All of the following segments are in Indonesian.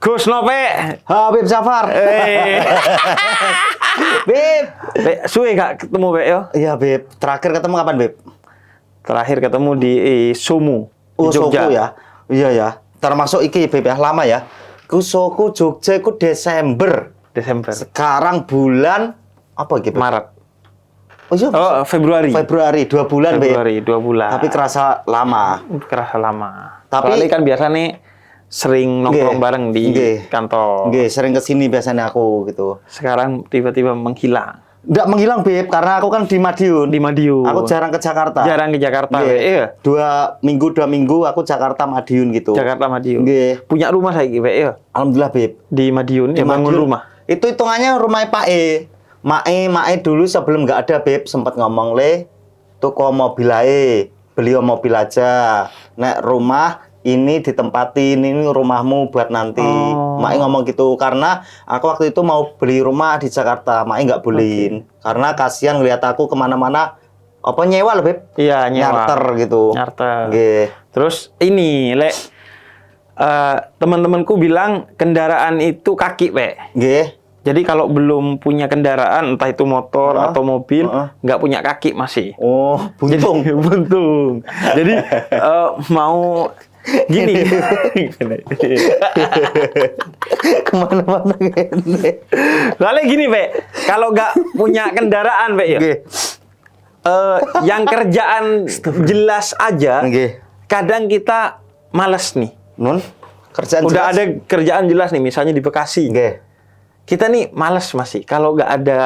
Gus Nope. Habib Jafar. Beb. Suwe gak ketemu Beb yo? Iya, Beb. Terakhir ketemu kapan, Beb? Terakhir ketemu di Sumu, Oh, di Jogja. Soku ya. Iya ya. Termasuk iki Beb ya, lama ya. Ku Soku Jogja iku Desember. Sekarang bulan apa iki, Beb? Maret. Oh iya. Oh, Februari. Februari 2 bulan, Beb. Februari 2 bulan. Tapi kerasa lama. Kerasa lama. Tapi- Soalnya kan biasa nih sering nongkrong Nggih. bareng di Nggih. kantor. Nggih, sering kesini biasanya aku gitu. Sekarang tiba-tiba menghilang Nggak menghilang, Beb, karena aku kan di Madiun. di Madiun. Aku jarang ke Jakarta. Jarang ke Jakarta. Nggih. Iya. 2 minggu aku Jakarta Madiun gitu. Jakarta Madiun. Nggih. Punya rumah saya gitu, ya. Alhamdulillah, Beb. Di Madiun, Di ya bangun Madiun. rumah. Itu hitungannya rumah Pak E. Mae dulu sebelum nggak ada, Beb, sempat ngomong tuku mobil ae, beli mobil aja. Nek rumah ini ditempatin, ini rumahmu buat nanti. Oh. Mae ngomong gitu karena aku waktu itu mau beli rumah di Jakarta, Mae nggak bolehin karena kasihan ngeliat aku kemana-mana apa nyewa loh, Beb. Iya, nyewa. Nyarter gitu. Nyarter. Nggih. Terus ini, teman-temanku bilang kendaraan itu kaki, Pak. Nggih. Jadi kalau belum punya kendaraan, entah itu motor atau mobil, nggak punya kaki masih. Oh, buntung. Jadi, buntung. Jadi mau gini. Kemana-mana gini. Soalnya gini, Pak. Kalau nggak punya kendaraan, Pak, ya. Nggih. Yang kerjaan jelas aja, Nggih. kadang kita males nih. Nun, kerjaan Udah jelas. ada kerjaan jelas nih, misalnya di Bekasi. Nggih. Kita nih males masih kalau nggak ada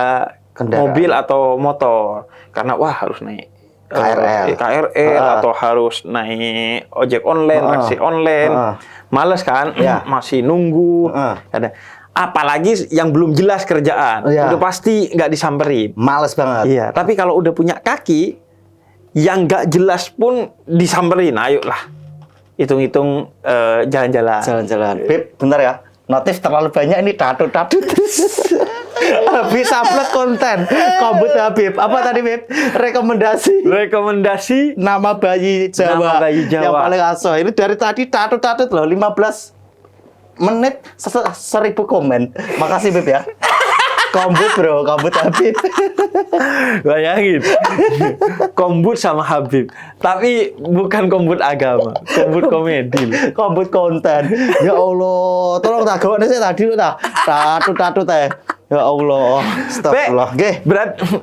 Kendaraan. mobil atau motor, karena wah harus naik KRL. atau harus naik ojek online, taksi online, males kan? Iya. Masih nunggu. Ada. Apalagi yang belum jelas kerjaan, Iya. udah pasti nggak disamperin. Males banget. Iya. Tapi kalau udah punya kaki, yang nggak jelas pun disamperin. Ayolah, hitung-hitung jalan-jalan. Jalan-jalan. Beb, bentar ya. Notif terlalu banyak ini datut-datut. Habis upload konten. Kombut Habib. Apa tadi, Beb? Rekomendasi Nama bayi Jawa. Nama bayi Jawa. Yang paling aso. Ini dari tadi datut-datut loh. 15 menit 1000 komen. Makasih, Beb ya. Kombut, bro. Kombut Habib. Bayangin, kombut sama Habib, tapi bukan kombut agama, kombut komedi. Kombut konten. Ya Allah. Tolong tak gawaknya saya tadi. Datut-datut ya. Ya Allah. Astagfirullah. Nggih.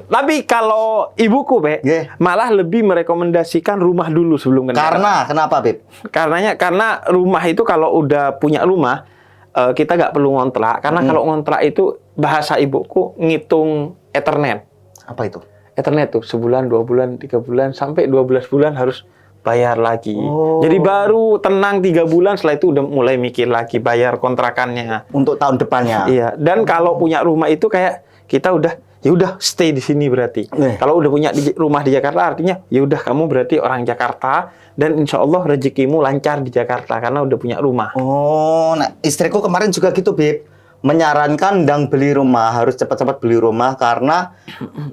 Tapi kalau ibuku, Be, Nggih. malah lebih merekomendasikan rumah dulu sebelum kendaraan. Kenapa, Beb? Karena rumah itu kalau udah punya rumah, kita nggak perlu ngontrak. Karena kalau ngontrak itu bahasa ibuku ngitung Ethernet. Apa itu? Ethernet tuh sebulan, 2 bulan, 3 bulan, sampai 12 bulan harus bayar lagi. Oh. Jadi baru tenang 3 bulan, setelah itu udah mulai mikir lagi bayar kontrakannya. Untuk tahun depannya. Iya, dan kalau punya rumah itu kayak kita udah ya udah stay di sini berarti. Kalau udah punya rumah di Jakarta artinya ya udah kamu berarti orang Jakarta dan insya Allah rezekimu lancar di Jakarta karena udah punya rumah. Oh, nah istriku kemarin juga gitu, Beb. Menyarankan ndang beli rumah, harus cepat-cepat beli rumah karena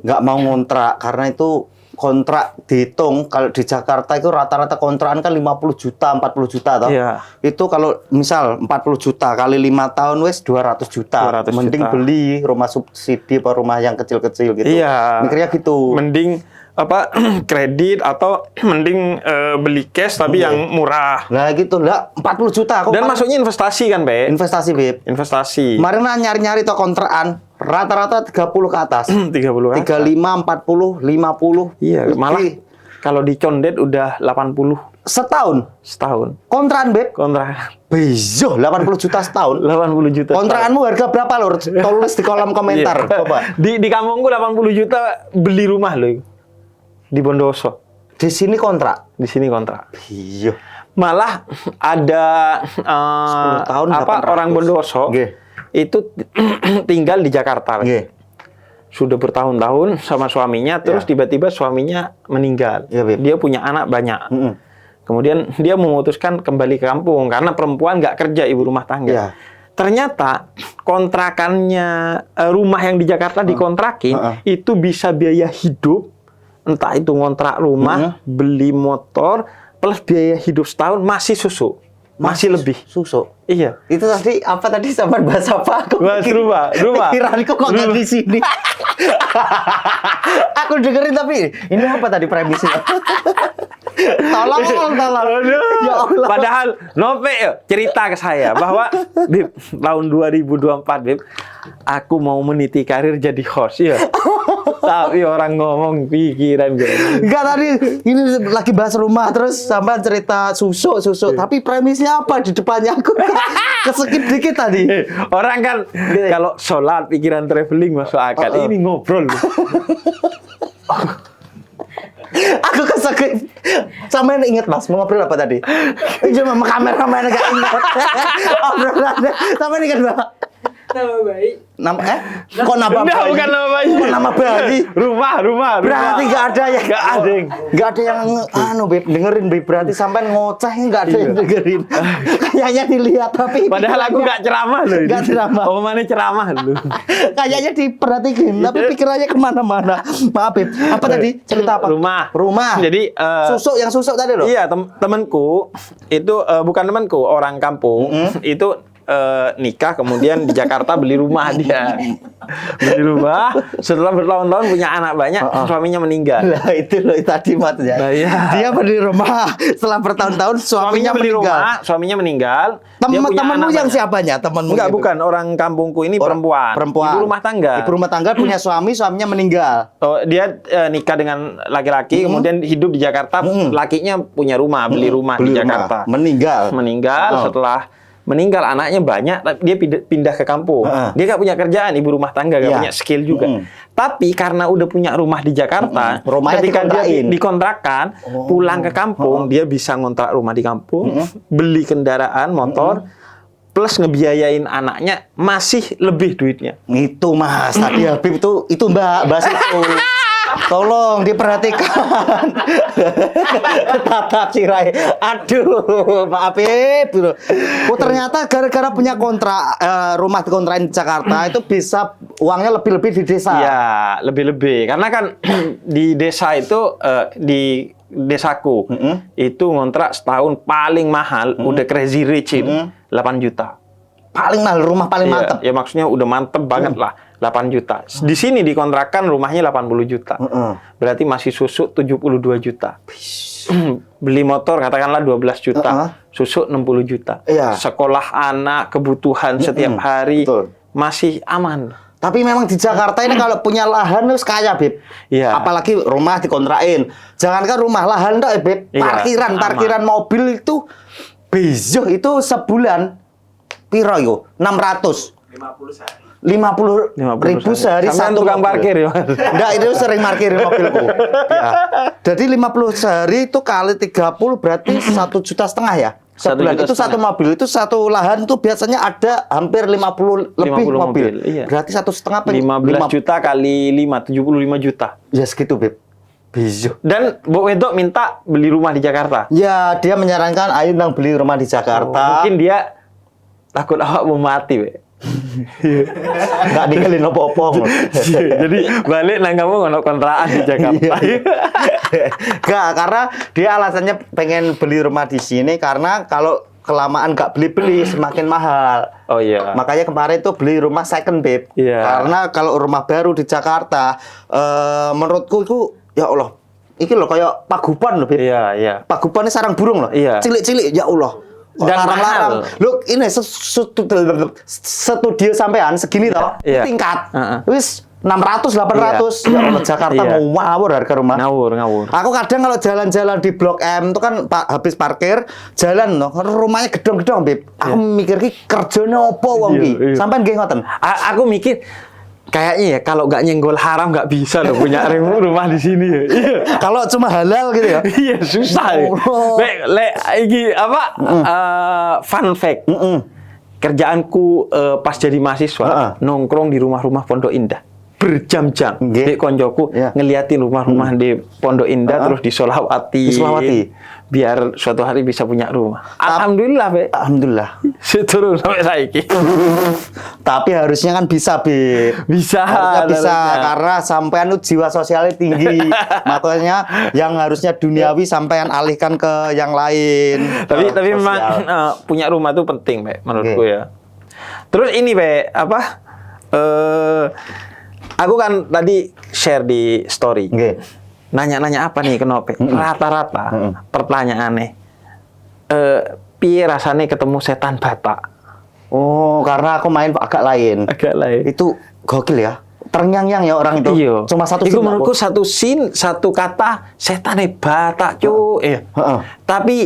nggak mau ngontrak. Karena itu kontrak dihitung, kalau di Jakarta itu rata-rata kontrakan kan 50 juta, 40 juta toh. Iya. Itu kalau misal 40 juta kali 5 tahun wes 200 juta. 200 Mending juta. beli rumah subsidi atau rumah yang kecil-kecil gitu. Iya. Mikirnya gitu. Mending kredit atau mending beli cash tapi yang murah. Nah gitu lah, 40 juta aku. Dan masuknya investasi kan, Be? Investasi, Beb. Investasi. Kemarin nyari-nyari toh kontrakan rata-rata 30 ke atas. 30 kan? 35, 40, 50. Iya, malah Ih, kalau di Condet udah 80 setahun. setahun. Kontrakan, Beb. Kontrakan Bejo, 80 juta setahun. 80 juta. Kontrakanmu harga berapa, Lur? Tulis di kolom komentar. Iya. Coba. Di kampungku 80 juta beli rumah loh. Di Bondowoso. Di sini kontrak. Di sini kontrak. Iya. Malah ada 10 tahun apa 800. orang Bondowoso Nggih. itu tinggal di Jakarta. Nggih. Sudah bertahun-tahun sama suaminya, terus tiba-tiba suaminya meninggal. Iya, Beb. Dia punya anak banyak. Mm-mm. Kemudian dia memutuskan kembali ke kampung karena perempuan nggak kerja, ibu rumah tangga. Iya. Ternyata kontrakannya rumah yang di Jakarta dikontrakin itu bisa biaya hidup, entah itu ngontrak rumah, beli motor, plus biaya hidup setahun masih susu. masih lebih. Susuk. Iya. Itu tadi apa tadi sampai bahasa apa? Aku Bahas pikir- rumah. Pikiranku kok nggak di sini. Aku dengerin tapi ini apa tadi premisnya? tolong. Ya Allah. Padahal Nope cerita ke saya bahwa Bib, tahun 2024 Bib, aku mau meniti karir jadi host ya. Tapi orang ngomong pikiran gue. Enggak tadi ini lagi bahas rumah terus sampai cerita susuk. Tapi premisnya apa di depannya aku kesekip dikit tadi. Orang kan kalau sholat pikiran traveling masuk akal. Ini ngobrol. Aku kesekip. Sampai inget Mas, mau ngobrol apa tadi? Cuma kameramen gak ingat. Obrolannya. Sampai ingat Mbak. Nama baik. Kok nama Enggak, bayi? bukan nama bayi. Kok nama bayi? Rumah. Berarti nggak ada yang Nggak ada yang. Beb, dengerin Beb. Berarti sampai ngoceh nggak ada yang dengerin. Kayaknya dilihat tapi Padahal aku nggak ceramah loh. Nggak ceramah. Omongannya ceramah loh. kayaknya diperhatiin tapi pikirannya kemana-mana. Maaf Beb. Apa tadi? Cerita apa? Rumah. Jadi Yang susuk tadi loh. iya temanku itu bukan temanku, orang kampung itu nikah kemudian di Jakarta beli rumah dia. Beli rumah setelah bertahun-tahun punya anak banyak, suaminya meninggal. Lah itu loh tadi matnya. Nah, iya. Dia beli rumah setelah bertahun-tahun suaminya beli meninggal. rumah, suaminya meninggal. Dia punya Temenmu anak yang banyak. siapanya? Temenmu Enggak, itu? bukan orang kampungku ini perempuan. Ibu rumah tangga. Ibu rumah tangga punya suaminya meninggal. Oh, dia nikah dengan laki-laki, kemudian hidup di Jakarta. Lakinya punya rumah, beli rumah di Jakarta. Meninggal. Setelah meninggal anaknya banyak, dia pindah ke kampung. Dia nggak punya kerjaan, ibu rumah tangga nggak punya skill juga. Tapi karena udah punya rumah di Jakarta, Rumahnya ketika dia dikontrakin. dikontrakan, pulang ke kampung, dia bisa ngontrak rumah di kampung, beli kendaraan motor, plus ngebiayain anaknya masih lebih duitnya. Itu Mas, tadi Habib itu Mbak, bahas itu. Tolong diperhatikan. Tatap Cirai. Aduh, maaf Habib. Oh, ternyata gara-gara punya kontrak rumah dikontrakin di Jakarta itu bisa uangnya lebih-lebih di desa. Iya, lebih-lebih. Karena kan di desa itu di desaku itu ngontrak setahun paling mahal udah crazy rich itu 8 juta. Paling mahal, rumah paling mantep. Ya maksudnya udah mantep banget lah, 8 juta. Di sini dikontrakan rumahnya 80 juta. Berarti masih susuk 72 juta. Beli motor katakanlah 12 juta. Susuk 60 juta. Iya. Sekolah anak, kebutuhan setiap hari Betul. masih aman. Tapi memang di Jakarta ini kalau punya lahan harus kaya, Beb. Iya. Apalagi rumah dikontrakin. Jangankan rumah, lahan enggak, Beb. Iya, Parkiran mobil itu bezo itu sebulan piro yo? 600. 50 ribu sehari Sampean satu tukang mobil. parkir ya. Enggak, itu sering parkir mobilku. Ya. Jadi 50 sehari itu kali 30 berarti 1,5 juta ya. Sebulan 1,5 itu juta. satu mobil itu satu lahan itu biasanya ada hampir 50 lebih 50 mobil. iya. Berarti 1,5 15 juta kali 5, 75 juta. Ya segitu, Beb. Bizo. Dan Bu Wedok minta beli rumah di Jakarta. Ya, dia menyarankan ayo nang beli rumah di Jakarta. Mungkin dia takut awak mau mati, Be. Nggak ninggalin opo-opo. Jadi balik nang kamu ngono kontrakan di Jakarta. Nggak, karena dia alasannya pengen beli rumah di sini karena kalau kelamaan nggak beli-beli semakin mahal. Oh iya. Makanya kemarin tuh beli rumah second, Beb. Iya. Karena kalau rumah baru di Jakarta, menurutku itu ya Allah, ini loh kayak Paguban loh, Beb. Iya, iya. Paguban ini sarang burung loh. Iya. Cilik-cilik, ya Allah. Kok Dan larang-larang. mahal. Loh, ini studio sampean segini toh, Iya. tingkat. Heeh. Wis 600, 800. Ya Allah, Jakarta Iya. mau ngawur harga rumah. Ngawur. Aku kadang kalau jalan-jalan di Blok M itu kan habis parkir, jalan loh, rumahnya gedong-gedong, Beb. Aku mikir ki kerjane opo wong Iya, ki. iya. Sampean nggih ngoten. Aku mikir kayaknya ya kalau nggak nyenggol haram nggak bisa loh punya rumah di sini ya. Iya. Kalau cuma halal gitu ya. Iya susah ya. Allah. Iki apa? Fun fact. Kerjaanku pas jadi mahasiswa nongkrong di rumah-rumah Pondok Indah. berjam-jam Nggih. di koncoku Iya. ngeliatin rumah-rumah di Pondok Indah terus disolawati. Disolawati. Biar suatu hari bisa punya rumah. Alhamdulillah, Be. Alhamdulillah. Seturun sampai saiki. Tapi harusnya kan bisa, Beb. Bisa. Harusnya bisa harusnya. karena sampean tuh jiwa sosialnya tinggi. Makanya yang harusnya duniawi sampean alihkan ke yang lain. Tapi Ke memang sosial. punya rumah tuh penting, Be, menurutku Oke. ya. Terus ini, Be, apa? Aku kan tadi share di story. Nggih. Nanya-nanya apa nih ke Nope? Rata-rata pertanyaannya. Piye rasane ketemu setan Batak? Oh, karena aku main agak lain. Agak lain. Itu gokil ya. Terngiang-ngiang ya orang itu. Iya. Cuma satu Iku scene menurutku aku. satu scene, satu kata setane Batak, cu. Iya. Heeh. Tapi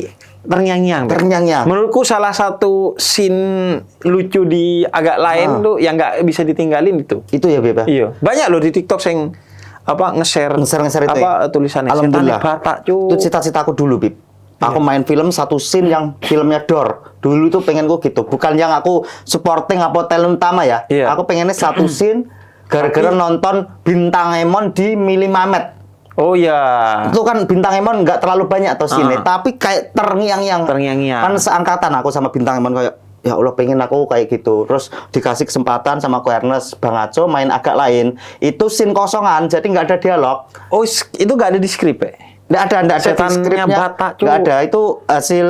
terngiang-ngiang. Be. Terngiang-ngiang. Menurutku salah satu scene lucu di agak lain tuh yang nggak bisa ditinggalin itu. Itu ya, Beb. Iya. Banyak loh di TikTok yang apa nge-share Nge-share itu apa ya? tulisannya Alhamdulillah. setane Batak, cu. Itu cita-citaku dulu, Bib. Aku main film satu scene yang filmnya Dor. Dulu tuh pengenku gitu. Bukan yang aku supporting apa talent utama ya. Iya. Aku pengennya satu scene gara-gara nonton Bintang Emon di Mili Mamet. Oh ya. Itu kan Bintang Emon nggak terlalu banyak tuh scene, tapi kayak terngiang-ngiang. Terngiang-ngiang. Kan seangkatan aku sama Bintang Emon kayak ya Allah pengen aku kayak gitu. Terus dikasih kesempatan sama Ko Ernest, Bang Aco main agak lain. Itu scene kosongan, jadi nggak ada dialog. Oh, itu nggak ada di skrip ya? Nggak ada di Setannya skripnya. Batak, cu. Nggak ada, itu hasil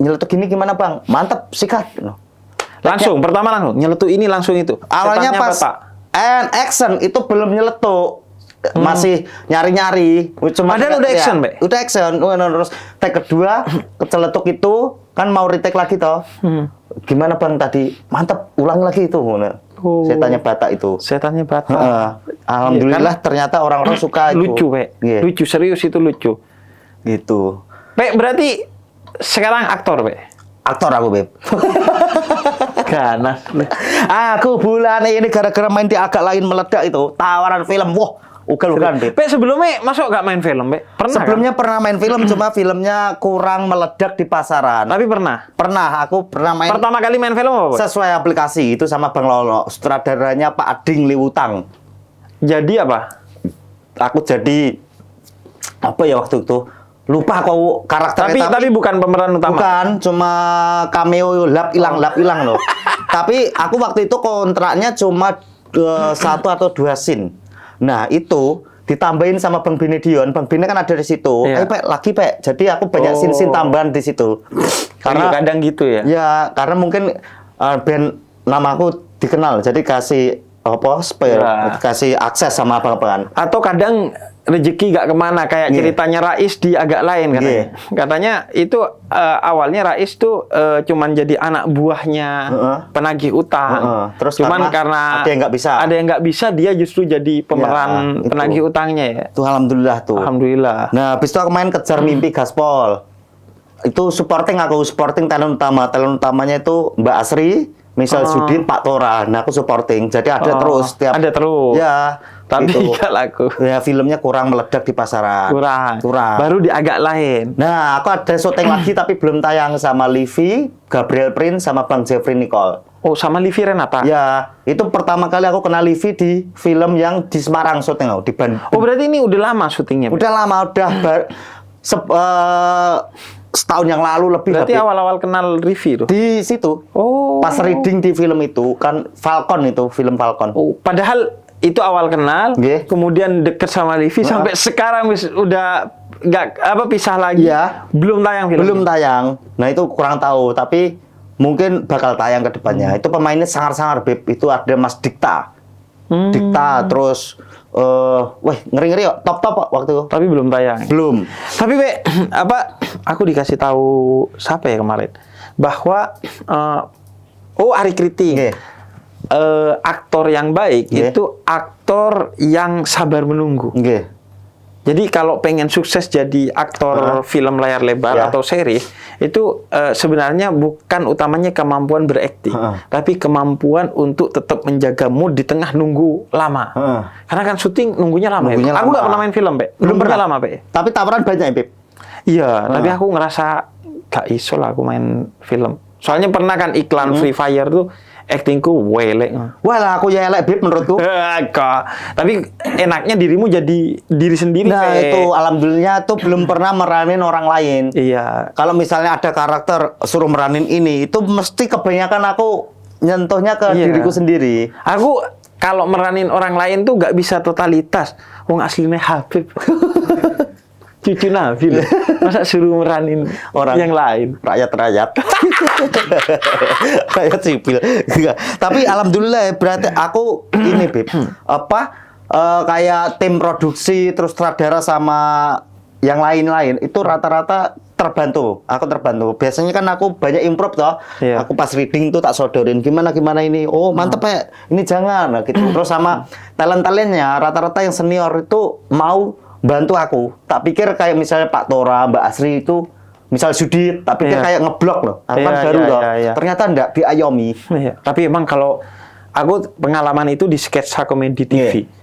nyeletuk gini gimana Bang? Mantep, sikat. Langsung, pertama langsung nyeletuk ini langsung itu. Awalnya Setannya pas Batak. action itu belum nyeletuk. Masih nyari-nyari. Padahal udah action, Be? Udah action. Terus take kedua, keceletuk itu kan mau retake lagi toh. Gimana Bang tadi? Mantep, ulang lagi itu. Oh. Setannya Batak itu. Setannya Batak. Heeh. Alhamdulillah ternyata orang-orang suka itu. Lucu, Pe. Iya. Lucu, serius itu lucu. Gitu. Pe, berarti sekarang aktor, Pe? Aktor aku, Beb. Ganas. Aku bulan ini gara-gara main di agak lain meledak itu. Tawaran film. Wah, ugal-ugalan, Beb. Pe, sebelumnya masuk gak main film, Pe? Pernah Sebelumnya pernah main film, cuma filmnya kurang meledak di pasaran. kan? Tapi pernah. Aku pernah main Pertama kali main film apa, Pe? sesuai aplikasi itu sama Bang Lolo. Sutradaranya Pak Ading Liwutang. Jadi apa? Aku jadi apa ya waktu itu? Lupa kok karakternya. Tapi bukan pemeran utama. Bukan, cuma cameo lap hilang loh. Tapi aku waktu itu kontraknya cuma 1 atau 2 scene. Nah, itu ditambahin sama Bang Benedion. Bang Bene kan ada di situ. Iya. Pek, lagi, Pek. Jadi aku banyak scene-scene tambahan di situ. Karena kadang gitu ya. Ya, karena mungkin band namaku dikenal. Jadi kasih apa spare, Ya. kasih akses sama abang-abangan. Atau kadang rezeki gak kemana kayak Iya. ceritanya Rais di agak lain katanya. Iya. Katanya itu awalnya Rais tuh cuman jadi anak buahnya Heeh. penagih utang. Heeh. Terus cuman karena ada yang nggak bisa. Ada yang nggak bisa, dia justru jadi pemeran Ya, itu. penagih utangnya ya. Tuh alhamdulillah tuh. Alhamdulillah. Nah, habis itu aku main Kejar Mimpi Gaspol. Itu supporting talent utama. Talent utamanya itu Mbak Asri, Michelle Sudin, Pak Tora. Nah, aku supporting. Jadi ada terus tiap. Ada terus. Ya. Tapi gitu. nggak laku. Ya, filmnya kurang meledak di pasaran. Kurang. Baru di agak lain. Nah, aku ada syuting lagi tapi belum tayang sama Livi, Gabriel Prince, sama Bang Jeffrey Nicole. Oh, sama Livi Renata. Ya, itu pertama kali aku kenal Livi di film yang di Semarang syuting di Bandung. Oh, berarti ini udah lama syutingnya. Pak? Udah lama, setahun yang lalu lebih. Berarti awal-awal kenal Livi tuh. Di situ. Oh. Pas reading di film itu kan Falcon itu, film Falcon. Oh, padahal itu awal kenal, Nggih. kemudian deket sama Livi sampai sekarang udah nggak apa pisah lagi. Iya. Belum tayang film. Belum tayang. Nah, itu kurang tahu, tapi mungkin bakal tayang ke depannya. Itu pemainnya sangar-sangar, Beb. Itu ada Mas Dikta. Dikta, terus wah, ngeri-ngeri kok. Top-top kok waktu itu. Tapi belum tayang. Belum. Tapi Be, apa aku dikasih tahu siapa ya kemarin bahwa Ari Kriting. Nggih. Aktor yang baik Nggih. itu aktor yang sabar menunggu. Nggih. Jadi kalau pengen sukses jadi aktor film layar lebar Ya. atau series itu sebenarnya bukan utamanya kemampuan berakting, tapi kemampuan untuk tetap menjaga mood di tengah nunggu lama. Karena kan syuting nunggunya lama. Nunggunya Aku lama. nggak pernah main film, Pe. Belum Nunggunya pernah. lama, Pe. Tapi tawaran banyak ya, Beb. Iya, tapi aku ngerasa gak iso lah aku main film. Soalnya pernah kan iklan Free Fire tuh Aktingku welek. Wah lah aku ya elek Bib menurutku. Kok. Tapi enaknya dirimu jadi diri sendiri. Nah Pe. itu alhamdulillah tuh belum pernah meranin orang lain. Iya. Kalau misalnya ada karakter suruh meranin ini, itu mesti kebanyakan aku nyentuhnya ke Iya. diriku sendiri. Aku kalau meranin orang lain tuh nggak bisa totalitas. Wong aslinya Habib. Cucu Nabi loh. Masa suruh meranin Orang yang lain? Rakyat-rakyat. Rakyat sipil. Enggak. Tapi alhamdulillah ya, berarti aku ini Bib. Kayak tim produksi terus sutradara sama yang lain-lain itu rata-rata terbantu. Aku terbantu. Biasanya kan aku banyak improv toh. Iya. Aku pas reading tuh tak sodorin gimana ini. Oh, mantep ya. Ini jangan nah, gitu. Terus sama talent-talentnya rata-rata yang senior itu mau bantu aku. Tak pikir kayak misalnya Pak Tora, Mbak Asri itu misal Judit, tak pikir Iya. kayak ngeblok loh. Aku kan Iya, baru iya, loh. iya. Ternyata enggak diayomi. Iya. Tapi emang kalau aku pengalaman itu di sketsa komedi TV. Iya.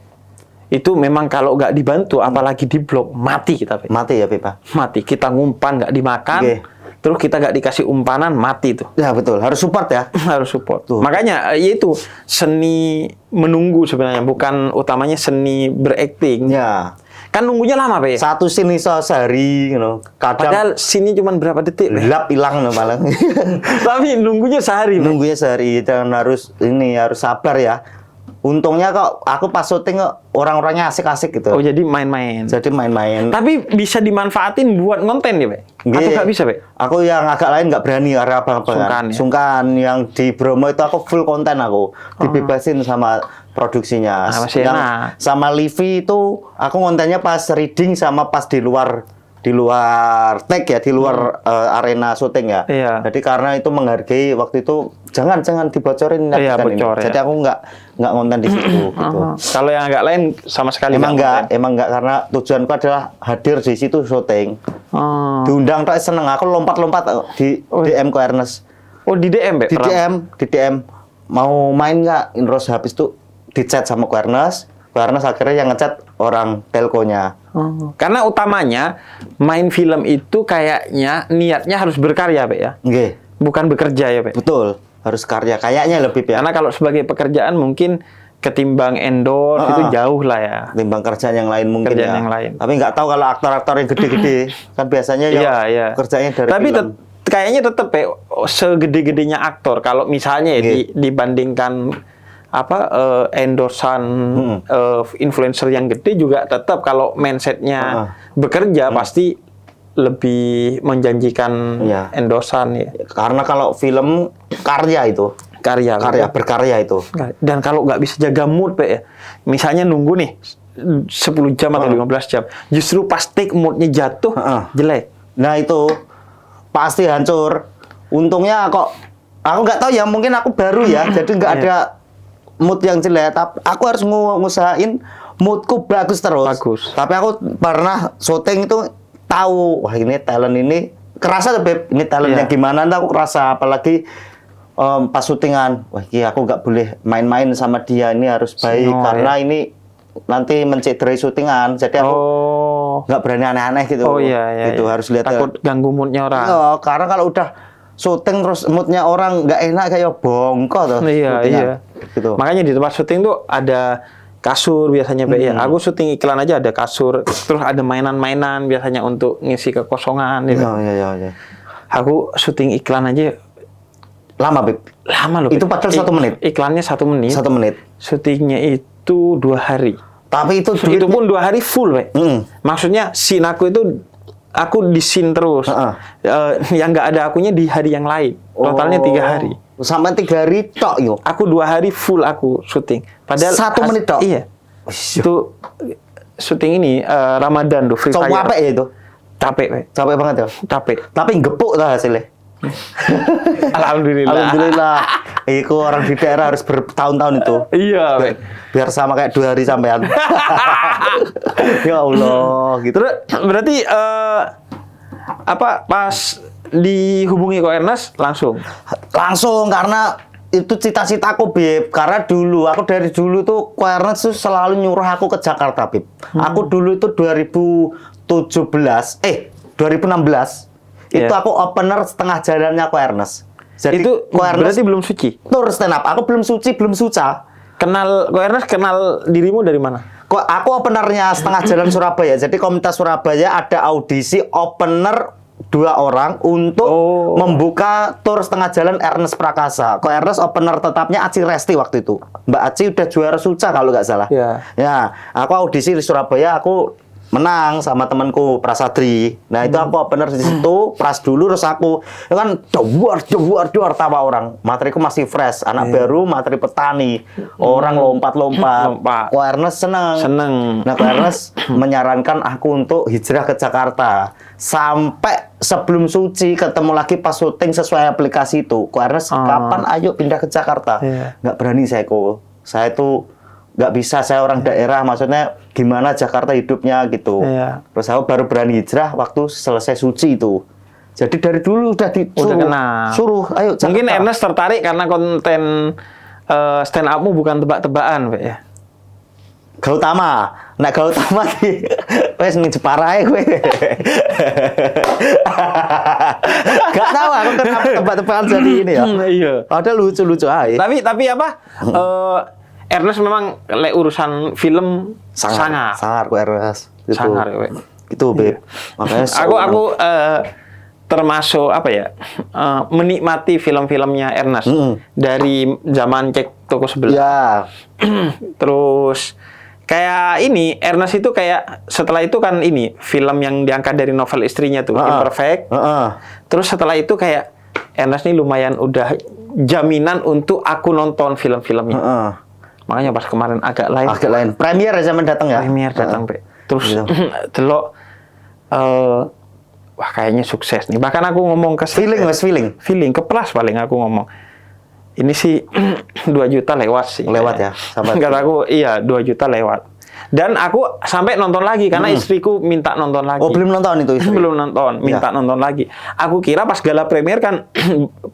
Itu memang kalau nggak dibantu, apalagi di blog, mati kita. Pe. Mati ya, Pipa. Mati. Kita ngumpan nggak dimakan, Oke. terus kita nggak dikasih umpanan, mati tuh. Ya betul, harus support ya. Harus support. Tuh. Makanya yaitu seni menunggu sebenarnya, bukan utamanya seni berakting. Ya. Kan nunggunya lama, Pe. Satu scene iso sehari, kadang Padahal sini cuma berapa detik, Pe. gelap hilang malah. Tapi nunggunya sehari, Pe. Nunggunya sehari dan harus sabar ya. Untungnya kok aku pas syuting kok orang-orangnya asik-asik gitu. Oh, jadi main-main. Jadi main-main. Tapi bisa dimanfaatin buat konten ya, Pe? Atau Nggih. nggak bisa, Pe? Aku yang agak lain nggak berani karena apa-apa Sungkan, kan. ya? Sungkan yang di Bromo itu aku full konten aku. Dibebasin sama produksinya. Ah, masih Yang enak. sama Livi itu aku kontennya pas reading sama pas di luar tag ya, di luar arena syuting ya. Iya. Jadi karena itu menghargai waktu itu jangan dibocorin Iya, kan ini. bocor, ya. Jadi aku nggak konten di situ gitu. Kalau yang agak lain sama sekali Emang nggak enggak karena tujuanku adalah hadir di situ syuting. konten. Oh. Diundang tak seneng, aku lompat-lompat di DM ke Ernest. Oh, di DM, Pe? Di DM mau main nggak? Terus habis itu di chat sama Ko Ernest. Ko Ernest akhirnya yang ngechat orang telkonya. Oh. Karena utamanya main film itu kayaknya niatnya harus berkarya, Pe ya. Nggih, Bukan bekerja ya, Pe. betul. Harus karya kayaknya lebih ya. Karena kalau sebagai pekerjaan mungkin ketimbang endorse itu jauh lah ya. Timbang kerjaan yang lain mungkin Kerjaan ya. yang lain. Tapi nggak tahu kalau aktor-aktor yang gede-gede kan biasanya ya kerjanya dari Tapi film. kayaknya tetap ya segede-gedenya aktor kalau misalnya ya dibandingkan endorsan influencer yang gede juga tetap kalau mindsetnya bekerja pasti lebih menjanjikan Iya. endorsan ya. Karena kalau film karya itu, Karya. berkarya itu. Dan kalau nggak bisa jaga mood, Pe, ya. Misalnya nunggu nih 10 jam atau 15 jam. Justru pas take moodnya jatuh, jelek. Nah itu pasti hancur. Untungnya kok aku nggak tahu ya, mungkin aku baru ya, jadi nggak ada mood yang jelek. Tapi aku harus ngusahain moodku bagus terus. Bagus. Tapi aku pernah syuting itu tahu, wah ini talent ini kerasa tuh Beb, ini talentnya gimana? Aku kerasa apalagi pas syutingan, wah aku nggak boleh main-main sama dia, ini harus baik karena ini nanti mencederai syutingan. Jadi aku nggak berani aneh-aneh gitu. Oh iya. Gitu harus lihat. Takut ganggu moodnya orang. Iya, karena kalau udah syuting terus moodnya orang nggak enak kayak bongkok tuh. Iya. Gitu. Makanya di tempat syuting tuh ada kasur biasanya, Pe, ya. Aku syuting iklan aja ada kasur, terus ada mainan-mainan biasanya untuk ngisi kekosongan gitu. Iya. Aku syuting iklan aja Lama, Beb. lama loh. Itu Pe. padahal 1 menit. Iklannya 1 menit. 1 menit. Syutingnya itu 2 hari. Tapi itu Itu pun 2 hari full, Pe. Maksudnya scene aku itu aku di scene terus. Yang nggak ada akunya di hari yang lain. Totalnya 3 hari. Sampai 3 hari tok yo. Aku 2 hari full aku syuting. Padahal 1 menit tok. Iya. Itu syuting ini Ramadan tuh Free Fire. Capek ya itu. Capek, Pe. Capek banget ya. Capek. Tapi gepuk lah hasilnya. Alhamdulillah. Alhamdulillah. Iku orang di daerah harus bertahun-tahun itu. Iya, Pe. Biar sama kayak 2 hari sampean. Ya Allah, gitu. Terus berarti pas dihubungi Ko Ernest langsung. Langsung karena itu cita-citaku, Bib. Karena aku dari dulu tuh Ko Ernest tuh selalu nyuruh aku ke Jakarta, Bib. Aku dulu itu 2016. Itu aku opener setengah jalannya Ko Ernest. Jadi itu Ko Ernest berarti belum suci. tur stand up. Aku belum suci, belum suca. Ko Ernest kenal dirimu dari mana? Kok aku openernya Setengah Jalan Surabaya. Jadi komunitas Surabaya ada audisi opener 2 orang untuk membuka tur Setengah Jalan Ernest Prakasa. Kok Ernest opener tetapnya Aci Resti waktu itu. Mbak Aci udah juara suca kalau nggak salah. Iya. Ya, aku audisi di Surabaya, aku menang sama temanku Prasadri. Nah, itu aku opener di situ, pras dulu terus aku. Itu kan duar tawa orang. Materiku masih fresh, anak baru, materi petani. Orang lompat-lompat. Ko Ernest seneng. Nah, Ko Ernest menyarankan aku untuk hijrah ke Jakarta. Sampai sebelum suci ketemu lagi pas syuting sesuai aplikasi itu. Ko Ernest, kapan ayo pindah ke Jakarta? Nggak berani saya kok. Saya tuh nggak bisa, saya orang daerah, maksudnya gimana Jakarta hidupnya gitu. Terus aku baru berani hijrah waktu selesai suci itu. Jadi dari dulu udah suruh, ayo Jakarta. Mungkin Ernest tertarik karena konten stand up-mu bukan tebak-tebakan, Pak ya. Gautama. Nah, Gautama ki wes ning Jepara ae kowe. Gak tahu aku kenapa tebak-tebakan jadi ini ya. Iya. Padahal lucu-lucu aja. Tapi apa? Ernest memang urusan film sangar Ko Ernest. Gitu. Sangar, we. Gitu, Beb. Makanya aku termasuk apa ya? Menikmati film-filmnya Ernest dari zaman cek toko sebelah. Ya. Terus kayak ini Ernest itu kayak setelah itu kan ini film yang diangkat dari novel istrinya tuh Imperfect. Terus setelah itu kayak Ernest ini lumayan udah jaminan untuk aku nonton film-filmnya. Makanya pas kemarin agak lain. Premier aja datang ya. Premier datang, Pe. Terus delok wah kayaknya sukses nih. Bahkan aku ngomong ke feeling ke Pras paling aku ngomong. Ini sih 2 juta lewat sih. Lewat ya. Kata aku iya 2 juta lewat. Dan aku sampai nonton lagi karena istriku minta nonton lagi. Oh, belum nonton itu istri? Belum nonton, minta nonton lagi. Aku kira pas gala premier kan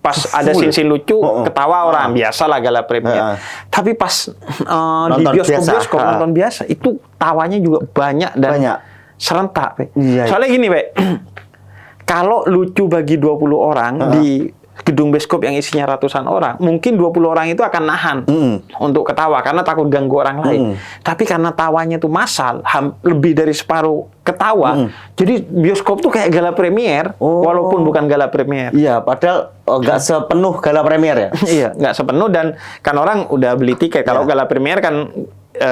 pas ada scene lucu ketawa orang, biasalah gala premier. Tapi pas di bioskop nonton biasa itu tawanya juga banyak dan serentak, Pe. Soalnya gini, Pe. Kalau lucu bagi 20 orang di gedung bioskop yang isinya ratusan orang, mungkin 20 orang itu akan nahan untuk ketawa karena takut ganggu orang lain. Tapi karena tawanya itu massal, lebih dari separuh ketawa, jadi bioskop tuh kayak gala premier, walaupun bukan gala premier. Iya, padahal nggak sepenuh gala premier ya. Iya, nggak sepenuh dan kan orang udah beli tiket. Kalau gala premier kan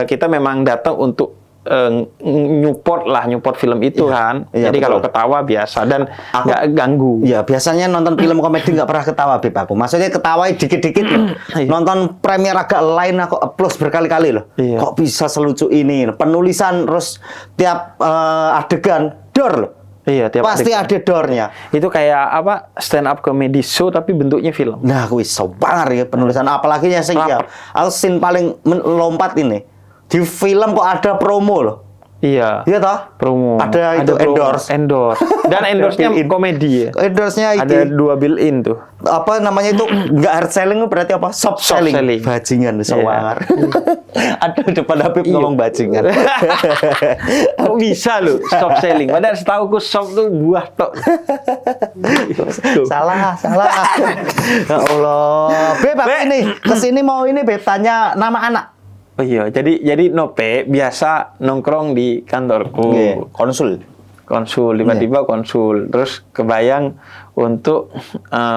kita memang datang untuk nyupport film itu kan. Jadi kalau ketawa biasa dan nggak ganggu. Iya, biasanya nonton film komedi nggak pernah ketawa, Beb, aku. Maksudnya ketawa dikit-dikit loh. Nonton premier agak lain aku applause berkali-kali loh. Kok bisa selucu ini? Penulisan terus tiap adegan dor loh. Iya, tiap pasti ada dornya. Itu kayak apa? Stand up comedy show tapi bentuknya film. Nah, aku iso banget ya penulisan apalagi yang saya. Aku scene paling lompat ini. Di film kok ada promo loh. Iya. Iya toh? Promo. Ada itu endorse. Dan endorse-nya komedi ya. Endorse-nya ada 2 built-in tuh. Apa namanya itu? Enggak hard selling berarti apa? Soft selling. Bajingan sowangar. Ada depan Habib ngomong bajingan. Kok bisa loh soft selling? Padahal setauku soft tuh buah tok. Salah. Ya Allah. Beb, ini kesini mau ini Beb tanya nama anak. Oh iya, jadi Nope biasa nongkrong di kantorku. Konsul, tiba-tiba konsul. Terus kebayang untuk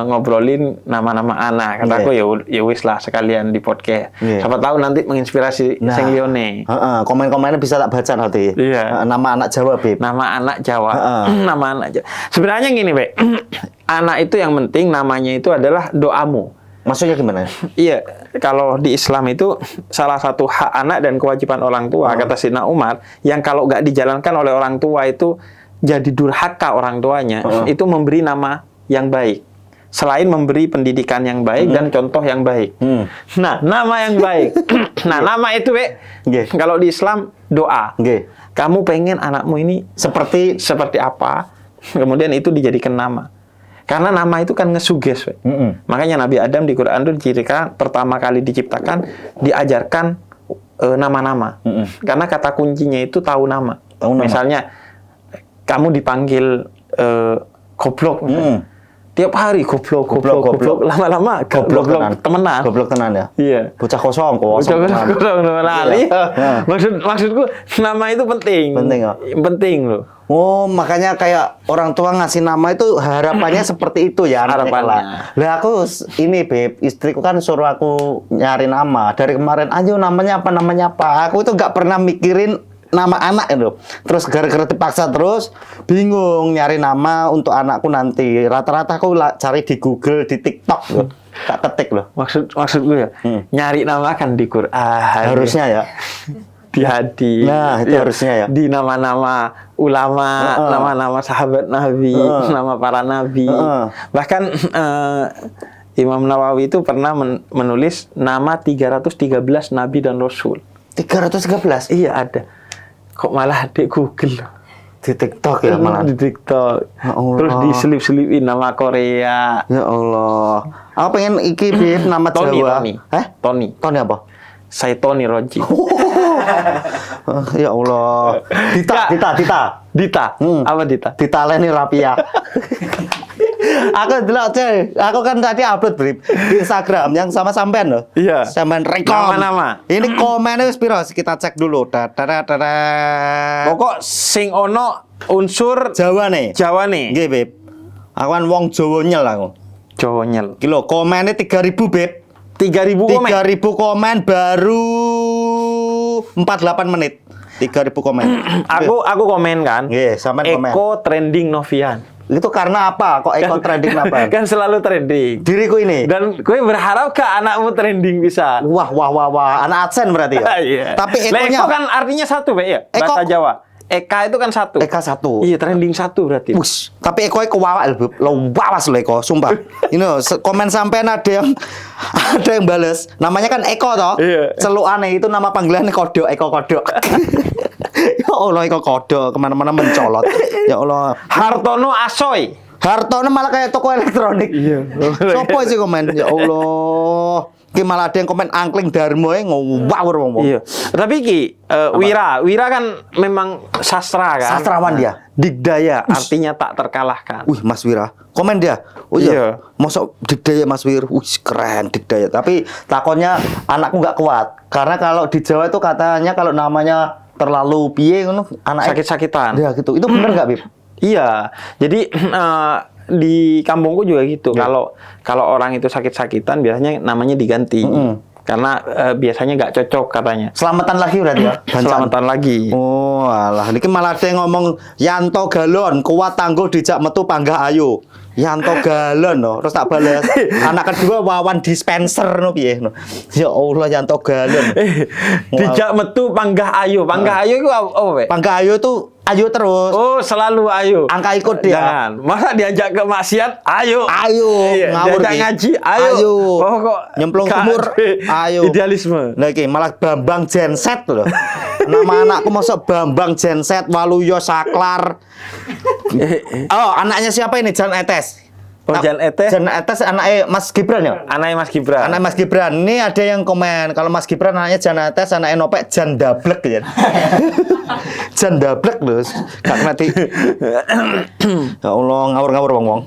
ngobrolin nama-nama anak. Kataku ya wis lah sekalian di podcast. Siapa tahu nanti menginspirasi Seng Lione. Komen-komennya bisa tak baca nanti. Nama anak Jawa, Beb. Nama anak Jawa. Nama anak Jawa. Sebenarnya gini, Beb. Anak itu yang penting namanya itu adalah doamu. Maksudnya gimana? Iya, kalau di Islam itu salah satu hak anak dan kewajiban orang tua, kata Sayyidina Umar, yang kalau nggak dijalankan oleh orang tua itu jadi durhaka orang tuanya, itu memberi nama yang baik. Selain memberi pendidikan yang baik dan contoh yang baik. Nah, nama yang baik. Nah, nama itu, kalau di Islam doa. Kamu pengen anakmu ini seperti apa? Kemudian itu dijadikan nama. Karena nama itu kan ngesuges, makanya Nabi Adam di Quran itu dicirikan pertama kali diciptakan diajarkan nama-nama. Karena kata kuncinya itu tahu nama. Misalnya kamu dipanggil goblok, tiap hari goblok. Lama-lama goblok temenan. Goblok tenan ya. Iya. Bocah kosong Kosong temenan. Iya. Nah. Maksudku nama itu penting. Penting ya. Penting loh. Oh, makanya kayak orang tua ngasih nama itu harapannya seperti itu ya anaknya Harapannya. kelak. Lah aku ini Beb, istriku kan suruh aku nyari nama. Dari kemarin ayo namanya apa. Aku itu nggak pernah mikirin nama anak itu. Terus gara-gara dipaksa terus bingung nyari nama untuk anakku nanti. Rata-rata aku cari di Google, di TikTok loh. Tak ketik loh. Maksud gue ya, nyari nama kan di Quran. Harusnya ya. Di hadis. Nah, itu harusnya ya. Di nama-nama ulama, nama-nama sahabat Nabi, nama para nabi. Bahkan Imam Nawawi itu pernah menulis nama 313 nabi dan rasul. 313? Iya ada. Kok malah di Google? Di TikTok ya malah. Di TikTok. Ya Allah. Terus diselip-selipin nama Korea. Ya Allah. Aku pengen iki Bib nama Tony, Jawa. Tony. Tony apa? Saya Tony Roji. Ya Allah. Dita. Apa Dita? Dita Leni Rapia. Aku aku kan tadi upload Bib di Instagram yang sama sampean loh. Iya. Sampean rekom. Nama-nama. Ini komennya wis piro? Kita cek dulu. Pokok sing ono unsur Jawa nih. Nggih, Bib. Aku kan wong Jawa nyel aku. Jawa nyel. Kilo komennya 3.000 Bib. 3.000 komen. 3.000 komen baru 48 menit. 3.000 komen. Aku komen kan. Nggih, sampean komen. Eko trending Novian. Itu karena apa? Kok Eko trending apa? Kan selalu trending. Diriku ini. Dan gue berharap ke anakmu trending bisa. Wah. Anak AdSense berarti ya? Iya. Tapi Lah, Ekonya Eko kan artinya satu, Pak ya? Eko- Bahasa Jawa. Eka itu kan satu. Eka satu. Iya, trending satu berarti. Wush, tapi Eko wawa lo wawas lo Eko, sumpah. Ini komen sampean ada yang bales. Namanya kan Eko toh. Iya. Celukane itu nama panggilannya Kodok, Eko Kodok. Ya Allah, Eko Kodok kemana-mana mencolot. Ya Allah. Hartono Asoy. Hartono malah kayak toko elektronik. Iya. Sopo sih komen? Ya Allah. Ki malah ada yang komen angkling Darmo ngawur wong. Iya. Tapi Ki, Wira kan memang sastra kan. Sastrawan dia. Digdaya, artinya tak terkalahkan. Wih, Mas Wira. Komen dia. Oh iya. Mosok digdaya Mas Wir. Wih, keren digdaya. Tapi takonnya anakku nggak kuat. Karena kalau di Jawa itu katanya kalau namanya terlalu piye ngono anak Sakit-sakitan. ya gitu. Itu bener nggak, Bib? Iya. Jadi di kampungku juga gitu. Kalau orang itu sakit-sakitan biasanya namanya diganti. Karena biasanya nggak cocok katanya. Selamatan lagi berarti ya? Selamatan lagi. Oh, alah. Ini malah ada yang ngomong Yanto Galon, kuat tangguh dijak metu panggah ayu. Yanto Galon no, terus tak balas. Anak kedua Wawan Dispenser no piye no. Ya Allah Yanto Galon. Dijak metu panggah ayu. Panggah ayu itu apa, Pak? Panggah ayu tuh ayu terus. Oh, selalu ayu. Angka ikut dia. Jangan. Masa diajak ke maksiat? Ayo. Ayo, Iya, ngawur diajak ki. ngaji? Ayo. Oh, kok nyemplung sumur? Ayo. Idealisme. Nah, iki malah Bambang Genset loh. Nama anakku masuk Bambang Genset, Waluyo Saklar. Oh, anaknya siapa ini? Jan Etes. Oh, Jan Etes. Jan Etes anaknya Mas Gibran ya? Anaknya Mas Gibran. Anak Mas Gibran. Ini ada yang komen kalau Mas Gibran anaknya Jan Etes, anaknya Nopek Jan Dablek ya. Jan Dablek loh. Gak ngerti. Ya Allah, ngawur-ngawur wong-wong.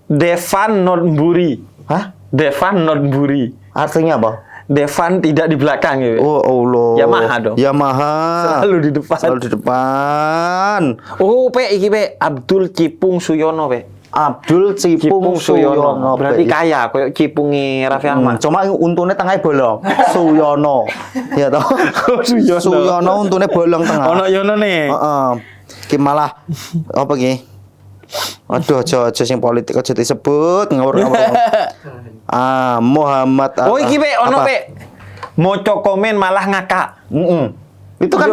Devan Notburi. Hah? Devan Notburi. Artinya apa? Devan tidak di belakang gitu. Oh Allah. Yamaha dong. Yamaha. Selalu di depan. Selalu di depan. Oh, iki Abdul Cipung Suyono, Pe. Abdul Cipung Suyono. Berarti kaya, koyo cipunge Raffi Ahmad. Cuma untune tengahnya bolong. Suyono. Ya toh. Suyono. Suyono untune bolong tengah. Ono yono nih. Heeh. Ki malah apa ki? Aduh, aja sing politik aja disebut ngawur-ngawur. Muhammad. Oh, iki Pe, ono apa? Pe. Moco komen malah ngakak. Itu kan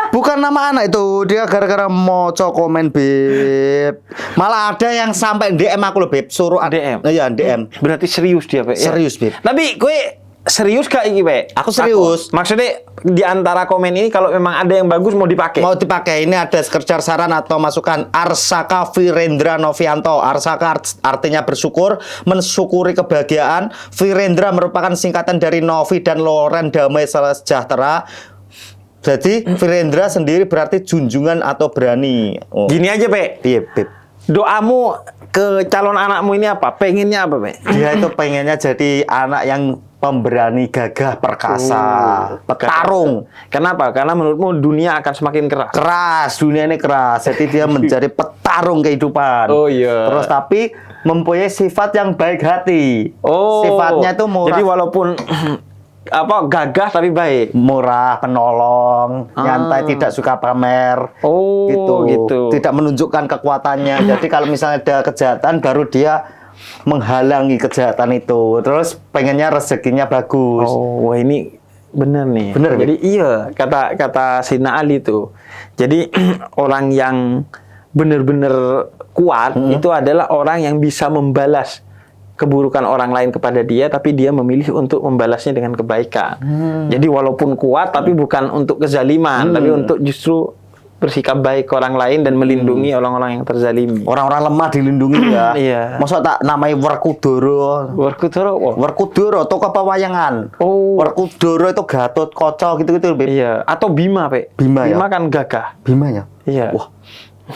bukan nama anak itu. Dia gara-gara moco komen Beb. Malah ada yang sampai DM aku loh Beb. Suruh DM. Iya, DM. Berarti serius dia, Pe. Serius, Beb. Tapi gue serius gak iki, Pe? Aku serius. Maksudnya di antara komen ini kalau memang ada yang bagus mau dipakai. Mau dipakai. Ini ada sekedar saran atau masukan. Arsaka Virendra Novianto. Arsaka artinya bersyukur, mensyukuri kebahagiaan. Virendra merupakan singkatan dari Novi dan Loren Damai Sejahtera. Jadi Virendra sendiri berarti junjungan atau berani. Oh. Gini aja, Pe. Iya, Beb. Doamu ke calon anakmu ini apa? Pengennya apa, Pe? Dia itu pengennya jadi anak yang pemberani, gagah, perkasa, petarung. Kenapa? Karena menurutmu dunia akan semakin keras. Keras, dunia ini keras. Jadi dia menjadi petarung kehidupan. Oh iya. Terus tapi mempunyai sifat yang baik hati. Oh. Sifatnya itu murah. Jadi walaupun apa gagah tapi baik. Murah, penolong, nyantai, tidak suka pamer. Oh, gitu. Tidak menunjukkan kekuatannya. Jadi kalau misalnya ada kejahatan, baru dia menghalangi kejahatan itu. Terus pengennya rezekinya bagus. Oh, wah ini benar nih. Benar, Jadi iya kata Sina Ali tuh. Jadi orang yang benar-benar kuat itu adalah orang yang bisa membalas keburukan orang lain kepada dia, tapi dia memilih untuk membalasnya dengan kebaikan. Jadi walaupun kuat, tapi bukan untuk kezaliman, tapi untuk justru bersikap baik ke orang lain dan melindungi orang-orang yang terzalimi. Orang-orang lemah dilindungi ya. Iya. Masa tak namai Werkudara. Werkudara, oh. Werkudara, tokoh pewayangan. Oh. Werkudara itu Gatot, Kaca gitu-gitu. Beb. Iya. Atau Bima, Pe. Bima ya? Bima kan gagah. Bima ya? Iya. Wah.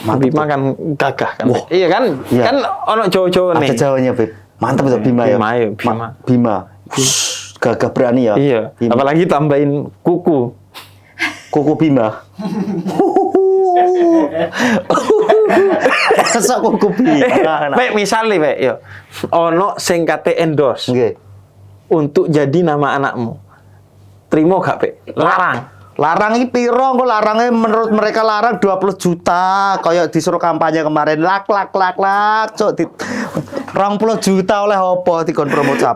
Mantap Bima tuh. kan gagah kan. Wah. Iya kan? Iya. Kan ono cowok-cowok nih. Ada Jawanya, Beb. Mantap itu Bima ya. Bima, ya, Bima. Bima. Gagah berani ya. Iya. Bima. Apalagi tambahin kuku. Kuku Bima. Masa kuku Bima. Pe, misalnya, Pe, yo. Ono sing kate endorse Nggih. untuk jadi nama anakmu. Terima gak, Pe? Larang. Larang ini piro kok larangnya menurut mereka larang 20 juta kayak disuruh kampanye kemarin lak cok di 20 juta oleh opo dikon promo cap.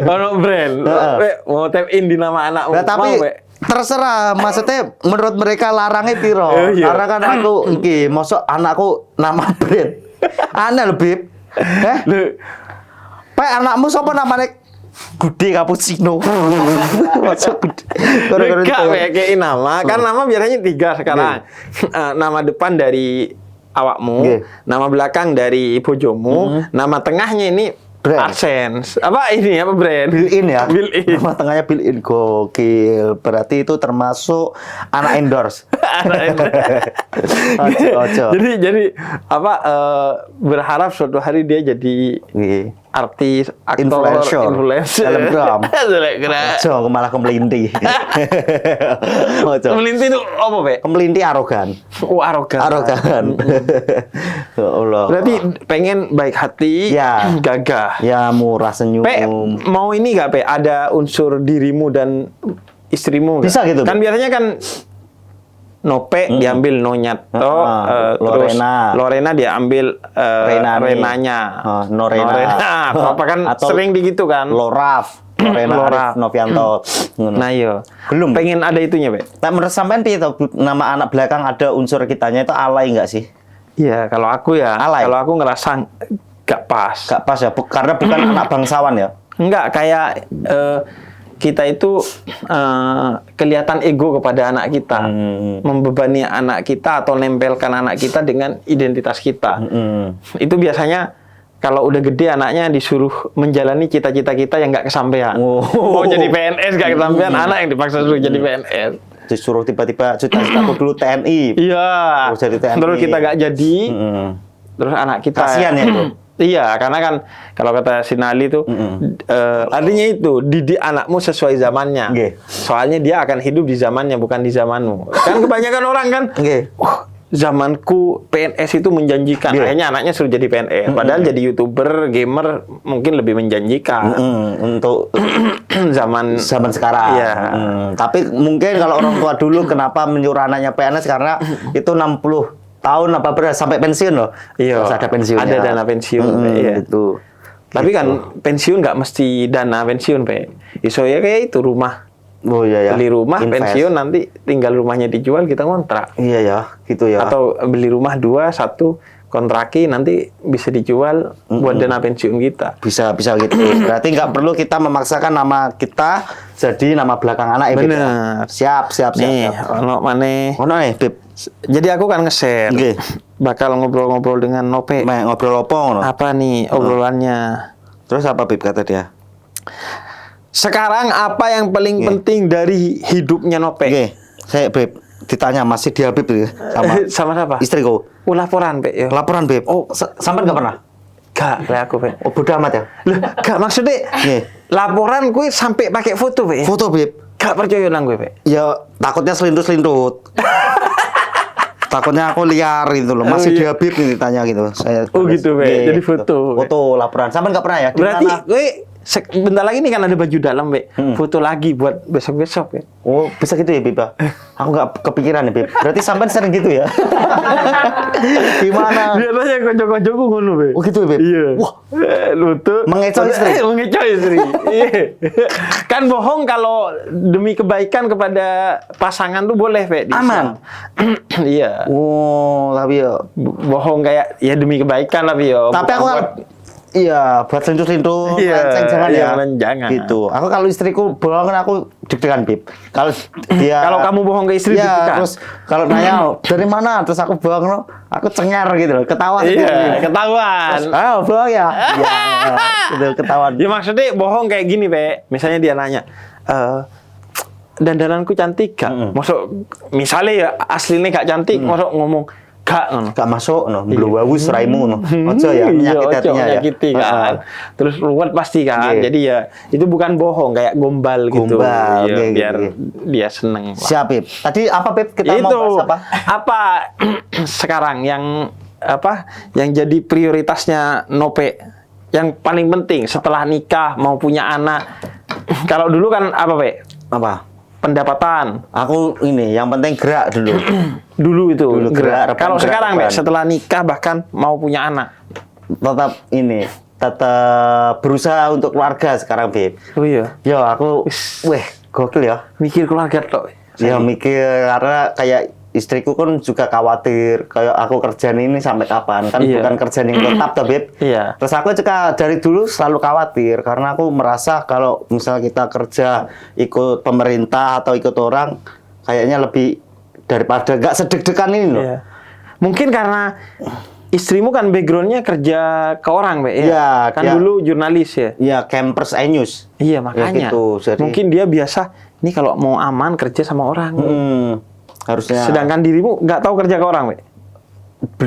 Ono brand. Pe, mau tap in di nama anakmu. Nah, tapi Mau, Pe? terserah maksudnya menurut mereka larangnya piro. Oh, iya. Karena kan aku iki mosok anakku nama brand. Aneh lebih. Loh, Pe anakmu sapa namanya Gude Cappuccino. Masuk Gude. Enggak, kayak nama. Kan nama biasanya 3 sekarang. Nama depan dari awakmu, Nggih. nama belakang dari bojomu, nama tengahnya ini Brand. AdSense. Apa ini? Apa brand? Built-in ya. Built-in. Nama tengahnya built-in. Gokil. Berarti itu termasuk anak endorse. Ojo. Jadi apa berharap suatu hari dia jadi Nggih. artis, aktor, Influencer. influencer. Selebgram. Selebgram. Ojo, aku malah kemelinti. Ojo. Melinti itu apa, Pe? Kemelinti arogan. Oh, arogan. Arogan. Ya Allah. Berarti pengen baik hati, Ya. gagah. Ya murah senyum. Pe, mau ini gak, Pe? Ada unsur dirimu dan istrimu nggak? Bisa gitu, Kan Pe? biasanya kan Nope diambil Nonyat. Lorena. Lorena diambil Renani. Renanya. Norena. Apa kan Atau sering begitu kan? Loraf. Lorena Loraf. Arif Novianto. Nah, iya. Belum. Pengen ada itunya, Pe? Nah, menurut sampean piye to, nama anak belakang ada unsur kitanya itu alay nggak sih? Iya, kalau aku ya, Alay. kalau aku ngerasa gak pas. Gak pas ya, karena bukan anak bangsawan ya. Enggak, kayak kita itu kelihatan ego kepada anak kita. Membebani anak kita atau nempelkan anak kita dengan identitas kita. Itu biasanya kalau udah gede anaknya disuruh menjalani cita-cita kita yang nggak kesampaian. Oh. Mau jadi PNS nggak kesampaian, anak yang dipaksa suruh jadi PNS. Disuruh tiba-tiba cita-citaku dulu TNI. Iya. Terus jadi TNI. Terus kita nggak jadi. Terus anak kita. Kasihan ya itu. Iya, karena kan kalau kata Sinali itu artinya itu didik anakmu sesuai zamannya. Nggih. Soalnya dia akan hidup di zamannya bukan di zamanmu. Kan kebanyakan orang kan, Nggih. zamanku PNS itu menjanjikan. Nggih. Akhirnya anaknya suruh jadi PNS. Padahal jadi YouTuber, gamer mungkin lebih menjanjikan. Untuk Zaman zaman sekarang. Iya. Tapi mungkin kalau orang tua dulu kenapa menyuruh anaknya PNS karena itu 60 tahun apa berapa sampai pensiun loh. Iya. Terus ada pensiunnya. Ada dana pensiun. Iya. Itu. Tapi kan pensiun nggak mesti dana pensiun, Pe. Iso ya kayak itu rumah. Oh iya ya. Beli rumah, Invest. pensiun, nanti tinggal rumahnya dijual, kita kontrak. Iya ya, gitu ya. Atau beli rumah 2, 1 kontraki, nanti bisa dijual buat dana pensiun kita. Bisa gitu. Berarti nggak perlu kita memaksakan nama kita jadi nama belakang anak ya, Beb? Bener. Siap. Nih, ono maneh. Ono nih, Beb. Jadi aku kan nge-share. Nggih. Bakal ngobrol-ngobrol dengan Nope. Mek ngobrol apa ngono? Apa nih obrolannya? Terus apa, Beb, kata dia? Sekarang apa yang paling penting dari hidupnya Nope? Oke, saya Beb ditanya masih di Habib ya, sama Sama siapa? istriku. Oh, laporan, Pe. Ya. Laporan Beb. Oh, sampai nggak pernah? Gak, kayak aku, Pe. Oh, bodo amat ya. Lah, gak maksudnya Iya. laporan gue sampai pakai foto, Pe. Foto Beb. Gak percaya nang gue, Pe. Ya takutnya selindut-selindut. Takutnya aku liar gitu loh. Masih di iya. Habib nih ditanya gitu. Saya Oh, gitu, Pe. Iya, Jadi foto, Pe. Foto laporan. Sampai nggak pernah ya? Di Berarti mana? gue bentar lagi nih kan ada baju dalam, Pe. Foto lagi buat besok-besok, Pe. Oh, bisa gitu ya, Beb? Aku nggak kepikiran ya, Beb. Berarti sampai sering gitu ya? Gimana? Biasanya konco-koncoku ngono, Pe. Oh, gitu ya, Beb? Iya. Wah. Lutu. Mengecoh istri? Mengecoh istri. Iya. Kan bohong kalau demi kebaikan kepada pasangan tuh boleh, Pe. di Aman? Islam. Iya. Oh, tapi ya. Bohong kayak ya demi kebaikan lah, Pe. Tapi aku kalau iya, buat selindut-selindut, Iya, melenceng jangan iya, ya. jangan. Gitu. Aku kalau istriku bohong aku deg-degan, Bib. Kalau dia Kalau kamu bohong ke istri iya, deg-degan. terus kalau nanya dari mana, terus aku bohong, no, aku cengar gitu loh, ketawa Iya, gitu. ketahuan. Oh, bohong ya. Iya, gitu ketahuan. Ya maksudnya bohong kayak gini, Pe. Misalnya dia nanya, dandananku cantik gak? Masuk misalnya ya aslinya gak cantik, masuk ngomong gak ngono. Gak masuk, no. Belum wawus raimu, no. Ojo ya, Iya, menyakiti ojo, hatinya ya. menyakiti kan. Terus ruwet pasti kan. Iya. Jadi ya itu bukan bohong, kayak gombal gitu. Gombal, Iya, iya, biar iya. dia seneng. lah. Siap, Bib. Tadi apa, Bib? Kita Itu mau bahas apa? apa sekarang yang apa yang jadi prioritasnya Nope, yang paling penting setelah nikah mau punya anak. Kalau dulu kan apa, Pe? Apa? Pendapatan. Aku ini, yang penting gerak dulu. Dulu itu Dulu gerak, Kalau gerak, sekarang, Pe, gerak. setelah nikah bahkan mau punya anak. Tetap berusaha untuk keluarga sekarang, Bib. Oh iya. Ya, aku, gokil ya. Mikir keluarga tok. Ya, mikir, karena kayak istriku kan juga khawatir, kayak aku kerjaan ini sampai kapan, kan Iya. bukan kerjaan yang tetap, toh, Bib. Iya. Terus aku juga dari dulu selalu khawatir, karena aku merasa kalau misalnya kita kerja ikut pemerintah atau ikut orang, kayaknya lebih daripada nggak sedeg-degan ini loh. Iya. Mungkin karena istrimu kan backgroundnya kerja ke orang, Pe, ya? Iya, Kan iya. dulu jurnalis ya. Ya, campers news. Iya, makanya. gitu, jadi- Mungkin dia biasa, nih kalau mau aman kerja sama orang. Harusnya. Sedangkan dirimu nggak tahu kerja ke orang, Pe.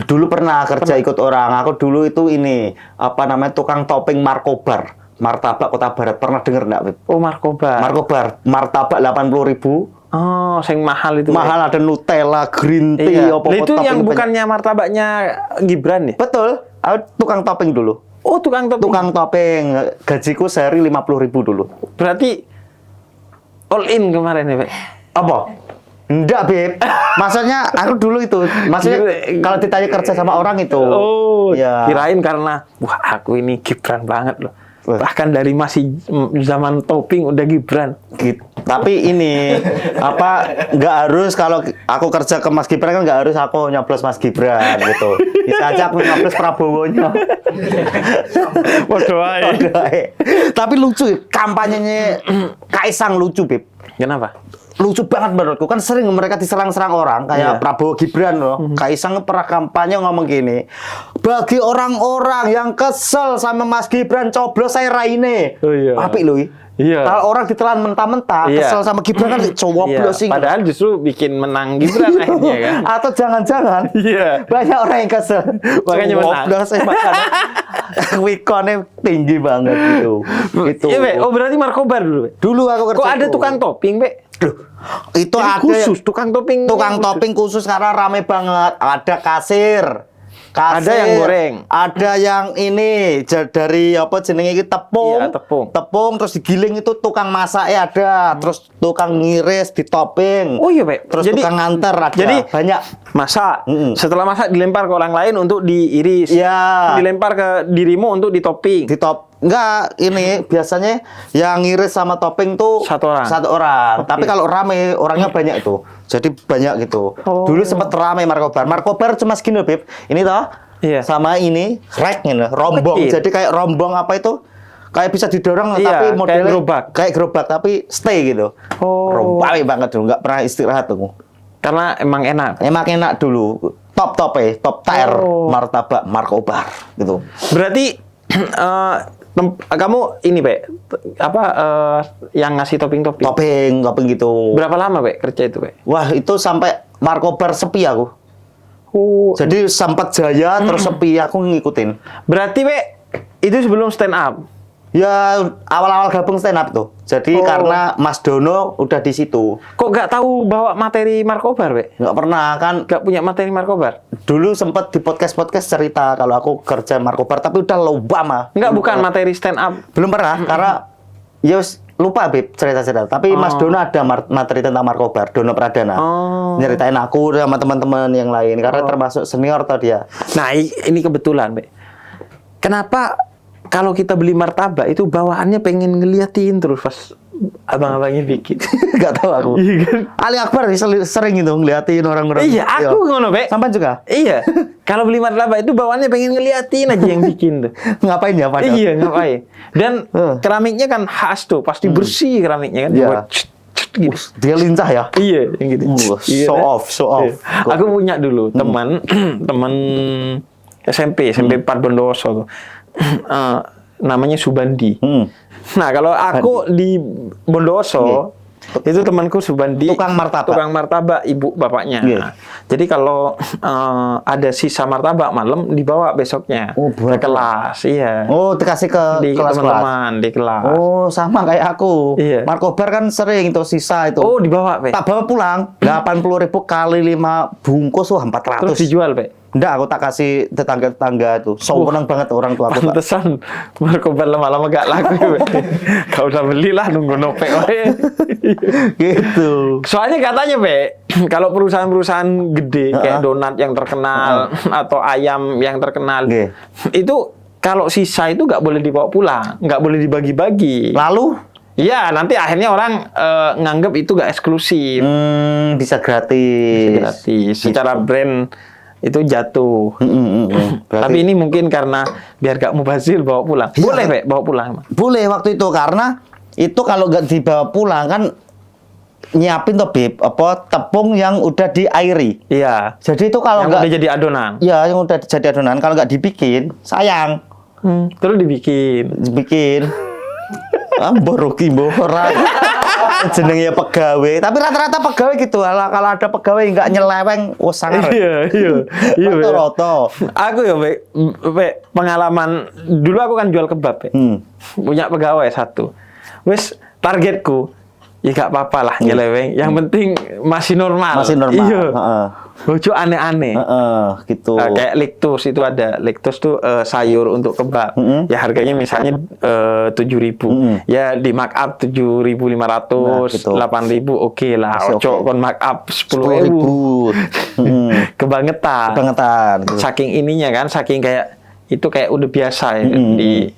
Dulu pernah kerja ikut orang. Aku dulu itu ini apa namanya tukang topping markobar, martabak Kota Barat. Pernah denger nggak, Bib? Oh, markobar. Markobar, martabak 80.000. Oh, yang mahal itu. Pe. Mahal, ada Nutella, green tea, Iya. apa Lah, itu topping yang banyak. bukannya martabaknya Gibran ya? Betul. Aku tukang topping dulu. Oh, tukang topping. Tukang topping. Gajiku sehari 50.000 dulu. Berarti all in kemarin ya, Pe. Apa? Enggak, Beb. Maksudnya aku dulu itu. Maksudnya kalau ditanya kerja sama orang itu. Oh, ya. kirain karena wah aku ini Gibran banget loh. Wah. Bahkan dari masih zaman topping udah Gibran. Gitu. Tapi ini apa nggak harus kalau aku kerja ke Mas Gibran kan nggak harus aku nyoblos Mas Gibran gitu. Bisa aja aku nyoblos Prabowo-nya. Waduh, Waduh, Tapi lucu kampanyenya Kaisang lucu, Beb. kenapa? Lucu banget menurutku, kan sering mereka diserang-serang orang kayak Iya. Prabowo Gibran loh. Kaisang pernah kampanye ngomong gini, bagi orang-orang yang kesel sama Mas Gibran coblos saya Raine. Oh, iya. Apik loh. Iya. Kalau orang ditelan mentah-mentah Iya. kesel sama Gibran kan coblos sih. Padahal justru bikin menang Gibran akhirnya kan. Atau jangan-jangan Iya. banyak orang yang kesel Makanya menang. coblos saya makanya quick-count-nya tinggi banget gitu. Gitu. Iya, Pe. Oh, berarti markobar dulu, Pe. Dulu aku kerja Kok ada itu. tukang topping, Pe? Itu Jadi ada khusus tukang topping. tukang topping khusus karena rame banget. Ada kasir. Ada yang goreng. Ada yang ini dari apa jenenge iki tepung. Iya, tepung. Tepung terus digiling itu tukang masaknya ada. Terus tukang ngiris di topping. Oh iya, Pe. Terus tukang nganter ada. Jadi banyak. masak. Mm-mm. Setelah masak dilempar ke orang lain untuk diiris. Iya. Dilempar ke dirimu untuk ditopping. Di top enggak ini biasanya yang ngiris sama topping tuh Satu orang. Tapi Oke. kalau rame orangnya banyak itu. Jadi banyak gitu. Oh. Dulu sempat rame markobar. Markobar cuma segini, Beb. Ini toh. Iya. Sama ini rek ini, rombong. Kecil. Jadi kayak rombong apa itu? Kayak bisa didorong Iya, tapi kayak modelnya gerobak. kayak gerobak tapi stay gitu. Oh. Rame banget dulu, nggak pernah istirahat tuh. Karena emang enak. Emang enak dulu. Top top top tier Oh. martabak markobar gitu. Berarti kamu ini, Pak, apa yang ngasih topping-topping? Topping gitu. Berapa lama, Pak, kerja itu, Pak? Wah, itu sampai Markobar sepi aku. Oh, Jadi sempat jaya terus sepi aku ngikutin. berarti, Pak, itu sebelum stand up. Ya awal-awal gabung stand up tuh. Jadi karena Mas Dono udah di situ. Kok nggak tahu bawa materi Markobar, Pak? Nggak pernah kan. Nggak punya materi Markobar? Dulu sempat di podcast cerita kalau aku kerja Markobar, tapi udah lupa mah. Nggak, bukan materi stand up. Belum pernah karena ya lupa Beb cerita-cerita. Tapi Mas Dono ada materi tentang Markobar, Dono Pradana. Nyeritain aku sama teman-teman yang lain karena termasuk senior tau dia. Nah, ini kebetulan, Pak. Kenapa kalau kita beli martabak itu bawaannya pengen ngeliatin terus pas abang-abangnya bikin? Nggak tahu aku. Iya kan? Ali Akbar sering itu ngeliatin orang-orang. Iya, aku ngono, Pak. Sampai juga. Iya. Kalau beli martabak itu bawaannya pengen ngeliatin aja yang bikin tuh. Ngapain ya padahal? Iya, ngapain. Dan keramiknya kan khas tuh, pasti bersih keramiknya kan. Iya. Buat gitu. Dia lincah ya. Iya, yang gitu. Iya, Show kan? off. Iya. Aku punya dulu teman SMP 4 Bondowoso tuh. Namanya Subandi. Nah, kalau aku di Bondowoso itu temanku Subandi, tukang martabak ibu bapaknya. Nah, jadi kalau ada sisa martabak malam dibawa besoknya buat ke kelas. Iya. Oh, dikasih ke di kelas teman-teman di kelas. Oh, sama kayak aku. Iya. Markobar kan sering itu sisa itu. Oh, dibawa, Pak. Tak bawa pulang. 80.000 kali 5 bungkus, wah 400. Terus dijual, Pak. Enggak, aku tak kasih tetangga-tetangga itu. Seneng banget orang tua aku. Pantesan Markobar lama-lama gak laku. Kau udah belilah nunggu nopek wae. Gitu. Soalnya katanya, Pak, kalau perusahaan-perusahaan gede kayak donat yang terkenal atau ayam yang terkenal, itu kalau sisa itu nggak boleh dibawa pulang, nggak boleh dibagi-bagi. Lalu? Iya, nanti akhirnya orang nganggep itu nggak eksklusif. Bisa gratis. Gratis. Secara brand itu jatuh. Berarti... Tapi ini mungkin karena biar gak mubazir bawa pulang. Boleh, Pak, bawa pulang. Boleh waktu itu karena itu kalau nggak dibawa pulang kan nyiapin tuh Bib, apa tepung yang udah diairi. Iya. Jadi itu kalau nggak udah jadi adonan. Iya, yang udah jadi adonan kalau nggak dibikin sayang. Terus dibikin. Boroki bohora. Jenenge pegawai, tapi rata-rata pegawai gitu. Kalau ada pegawai nggak nyeleweng, sangar. Iya. Roto-roto. Aku ya, Pak, pengalaman dulu aku kan jual kebab, Pak. Punya pegawai satu. Wes targetku, ya nggak apa-apa lah nyeleweng. Yang penting masih normal. Masih normal. Iya. Lucu aneh-aneh. Gitu. Kayak Lectus itu ada. Lectus tuh sayur untuk kebab. Ya harganya misalnya 7.000. Ya di markup 7.500, gitu. 8.000 oke lah. Ojo kon markup 10.000. Kebangetan. Gitu. Saking ininya kan, saking kayak itu kayak udah biasa ya di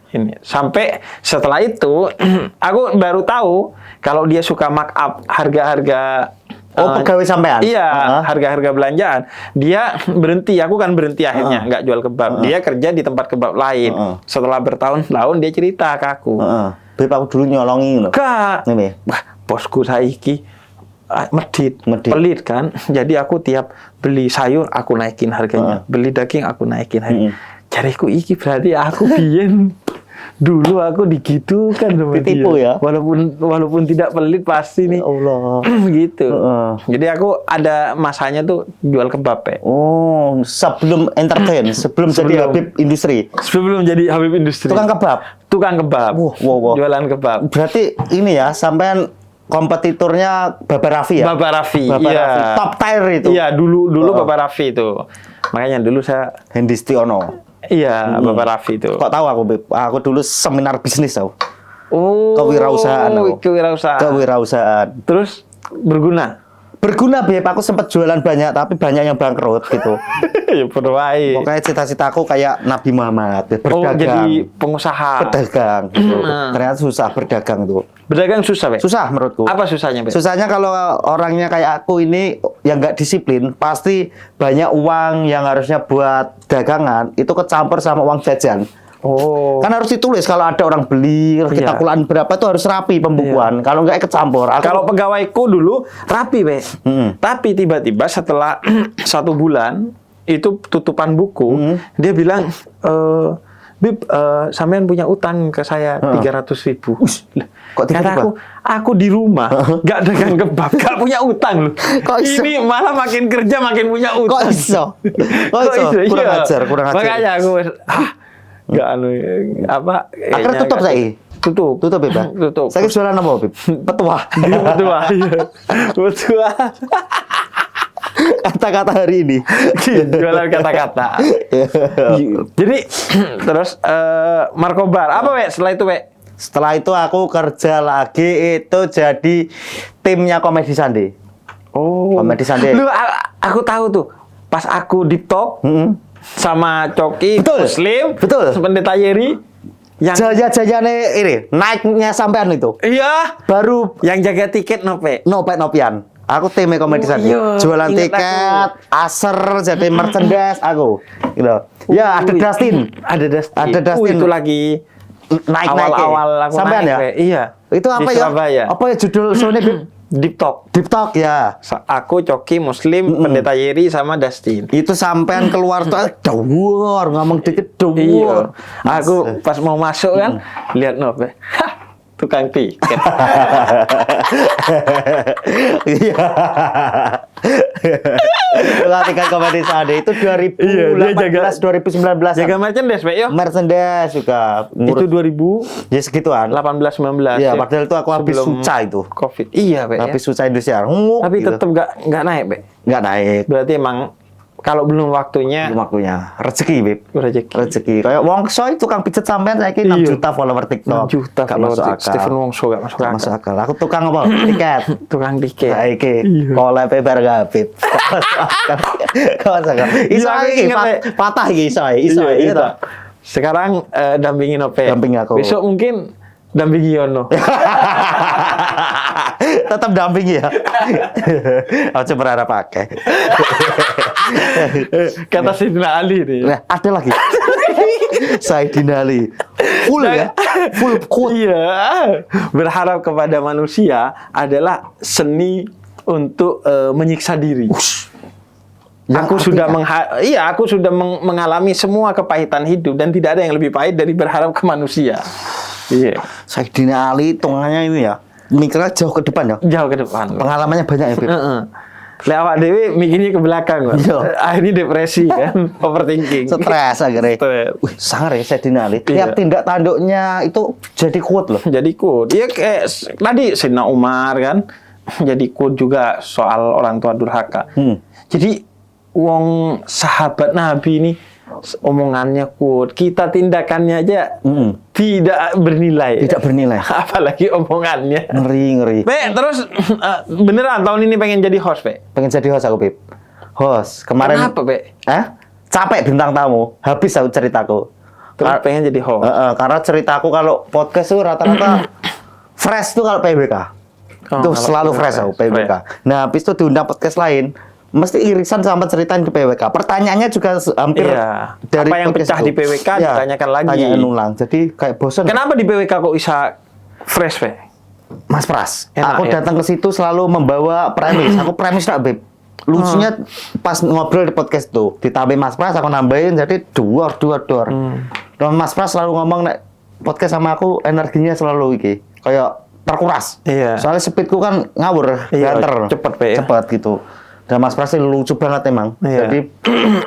ini. Sampai setelah itu aku baru tahu kalau dia suka markup harga-harga. Pegawai sampean? Iya, harga-harga belanjaan. Dia berhenti, aku kan berhenti akhirnya, nggak jual kebab. Dia kerja di tempat kebab lain. Setelah bertahun-tahun dia cerita ke aku. Beb, aku dulu nyolongi loh. Kak, wah, bosku saiki medit, pelit kan. Jadi aku tiap beli sayur aku naikin harganya, beli daging aku naikin harganya. Jariku iki berarti aku biyen dulu aku digitukan sama ditipu dia. Ya. Walaupun tidak pelit pasti nih. Allah. Gitu. Jadi aku ada masanya tuh jual kebab, Pak. Oh, sebelum entertain, sebelum jadi Habib Industri. Sebelum jadi Habib Industri. Tukang kebab. Tukang kebab. Wow. Jualan kebab. Berarti ini ya, sampean kompetitornya Baba Raffi ya? Baba Raffi. Baba Raffi. Top tier itu. Iya, dulu Baba Raffi itu. Makanya dulu saya Hendy Stiono. Iya, Baba Raffi itu. Kok tahu aku, Beb? Aku dulu seminar bisnis tahu. Oh. Kewirausahaan aku. Kewirausahaan. Terus berguna. Berguna, Beb. Aku sempat jualan banyak, tapi banyak yang bangkrut gitu. Ya berdoai. Pokoknya cita-citaku kayak Nabi Muhammad, berdagang. Oh, jadi pengusaha. Pedagang. Gitu. Ternyata susah berdagang tuh. Berdagang susah, Pak? Susah menurutku. Apa susahnya, Pak? Susahnya kalau orangnya kayak aku ini yang nggak disiplin, pasti banyak uang yang harusnya buat dagangan itu kecampur sama uang jajan. Oh. Kan harus ditulis kalau ada orang beli, kita kulaan berapa tuh harus rapi pembukuan. Kalau nggak kecampur. Kalau pegawaiku dulu rapi, Pak. Tapi tiba-tiba setelah 1 bulan itu tutupan buku, dia bilang Bib, sampean punya utang ke saya 300.000. Kok tiba-tiba? Kata aku di rumah nggak dagang kebab, nggak punya utang loh. Kok iso? Ini malah makin kerja makin punya utang. Kok iso? Kok iso? Kurang Iya. ajar. Makanya aku nggak apa. Akhirnya tutup saya. Tutup, Bib. Ya? Tutup. Saya jualan apa, Bib? Petua. Betul, iya. Betul. Kata-kata hari ini. Jualan kata-kata. Jadi terus Markobar apa Wek setelah itu Wek? Setelah itu aku kerja lagi itu jadi timnya Komedi Sandi. Oh. Komedi Sandi. Lu aku tahu tuh. Pas aku di talk sama Coki Betul. Muslim, Betul. Pendeta Yeri yang Jaya-jayane ini naiknya sampean itu. iya, Baru yang jaga tiket Nope. Nopian. Aku timnya Komedi Oh, Sandi. iya. Jualan Ingat tiket, aser, jadi merchandise aku. Gitu. Ya, ada Dustin. Ada Dustin. Ada Dustin. Itu lagi Naik-naik. awal-awal aku Sampean naik, ya? Wek. Iya. Itu apa Di ya? Surabaya. Apa ya judul show-nya, Bib? Deep Talk. Deep Talk ya. Aku, Coki, Muslim, Pendeta Yeri, sama Dustin. Itu sampean keluar tuh dawur, ngomong dikit dawur. Iya. Aku pas mau masuk kan, lihat Nope. Hah, tukang tiket. Iya. Latihan Komedi Sandi itu 2018 Iya, dia jaga- 2019. Jaga merchandise, Pak, yo. Merchandise juga. Itu 2018 Ya segituan. 19. Iya, padahal itu aku habis Sebelum suca itu. Covid. Iya, Pak. Habis Ya. suca Indonesia. Nguk, Tapi gitu. tetap nggak naik, Pak. nggak naik. Berarti emang kalau belum waktunya Waktunya rezeki, Bib. rezeki. Rezeki. Kayak Wongso itu tukang pijet sampean saiki 6 Iya. juta follower 6 TikTok. juta Gak follower masuk TikTok. akal. Stephen Wongso gak masuk Gak akal. masuk akal. Aku tukang apa? Tiket. Tukang tiket. Nah, iki Iya. collab bar Gabib. Gak masuk akal. Iso Iya, aku iki inget, Pak. patah iki iso. Iso Iya, iya iya. toh. Sekarang dampingin Nope. Dampingi aku. Besok mungkin dampingi Yono. Tetap dampingi ya. Aku berharap pakai. Kata Sidina Ali nih. Nah, ada lagi. Saidina Ali. Full ya. Full quote. Iya. Berharap kepada manusia adalah seni untuk menyiksa diri. Yang Aku sudah artinya? aku sudah mengalami semua kepahitan hidup dan tidak ada yang lebih pahit dari berharap ke manusia. Iya. Saidina Ali hitungannya ini ya. Mikirnya jauh ke depan ya. Jauh ke depan. Pengalamannya banyak ya, Bib. Heeh. Lek awak dewe mikirnya ke belakang, Pak. Iya. Akhirnya depresi kan, overthinking. Stres akhirnya. Stres. Wih, sangar ya Saidina Ali. Iya. Tiap tindak tanduknya itu jadi quote loh. Jadi quote. Iya kayak tadi Sayyidina Umar kan. Jadi quote juga soal orang tua durhaka. Jadi wong sahabat Nabi ini omongannya quote, kita tindakannya aja tidak bernilai. Tidak bernilai. Apalagi omongannya. Ngeri. Be, terus beneran tahun ini pengen jadi host, Be? Pengen jadi host aku, Bib. Host. Kemarin. Kenapa, Be? Capek bintang tamu. Habis aku ceritaku. Terus pengen jadi host. Karena ceritaku kalau podcast tuh rata-rata fresh tuh kalau PBK. Oh, Itu kalau selalu fresh aku PBK. Nah, habis itu diundang podcast lain, mesti irisan sama ceritain di PWK. Pertanyaannya juga hampir Iya. dari Apa yang podcast pecah itu. di PWK ditanyakan lagi. Tanyain ulang. Jadi kayak bosan. Kenapa di PWK kok bisa fresh, Be? Mas Pras, Enak, aku ya? datang ke situ selalu membawa premis. Aku premis nak, Beb. Lucunya pas ngobrol di podcast tuh, ditambah Mas Pras aku nambahin jadi dua. Dan Mas Pras selalu ngomong nek podcast sama aku energinya selalu iki kayak terkuras. Iya. Soalnya speedku kan ngawur, Iya, banter. cepet, Be, ya? Cepet gitu. Dan Mas Pras ini lucu banget emang. Iya. Jadi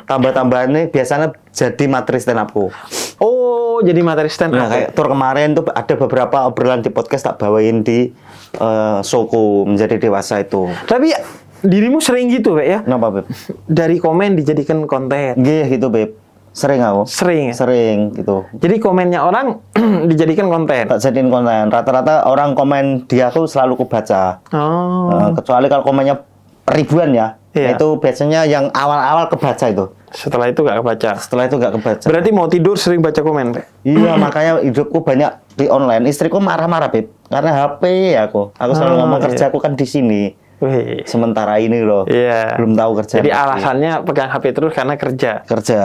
tambah-tambahannya biasanya jadi materi stand upku. Oh, jadi materi stand up. Nah, kayak tour kemarin tuh ada beberapa obrolan di podcast tak bawain di showku menjadi dewasa itu. Tapi dirimu sering gitu, Be, ya? Kenapa, Beb? Dari komen dijadikan konten. Gih gitu, Beb. Sering aku. Sering, ya? Sering gitu. Jadi komennya orang dijadikan konten. Tak jadiin konten. Rata-rata orang komen di aku selalu kubaca. Oh. Kecuali kalau komennya ribuan ya. Iya. Itu biasanya yang awal-awal kebaca itu. Setelah itu gak kebaca. Setelah itu nggak kebaca. Berarti mau tidur sering baca komen, Be? Iya, makanya hidupku banyak di online. Istriku marah-marah, Beb. Karena HP aku. Aku selalu ngomong iya. kerjaku kan di sini. Wih. Sementara ini loh. Iya. Belum tahu kerja. Jadi alasannya pegang HP terus karena kerja. Kerja.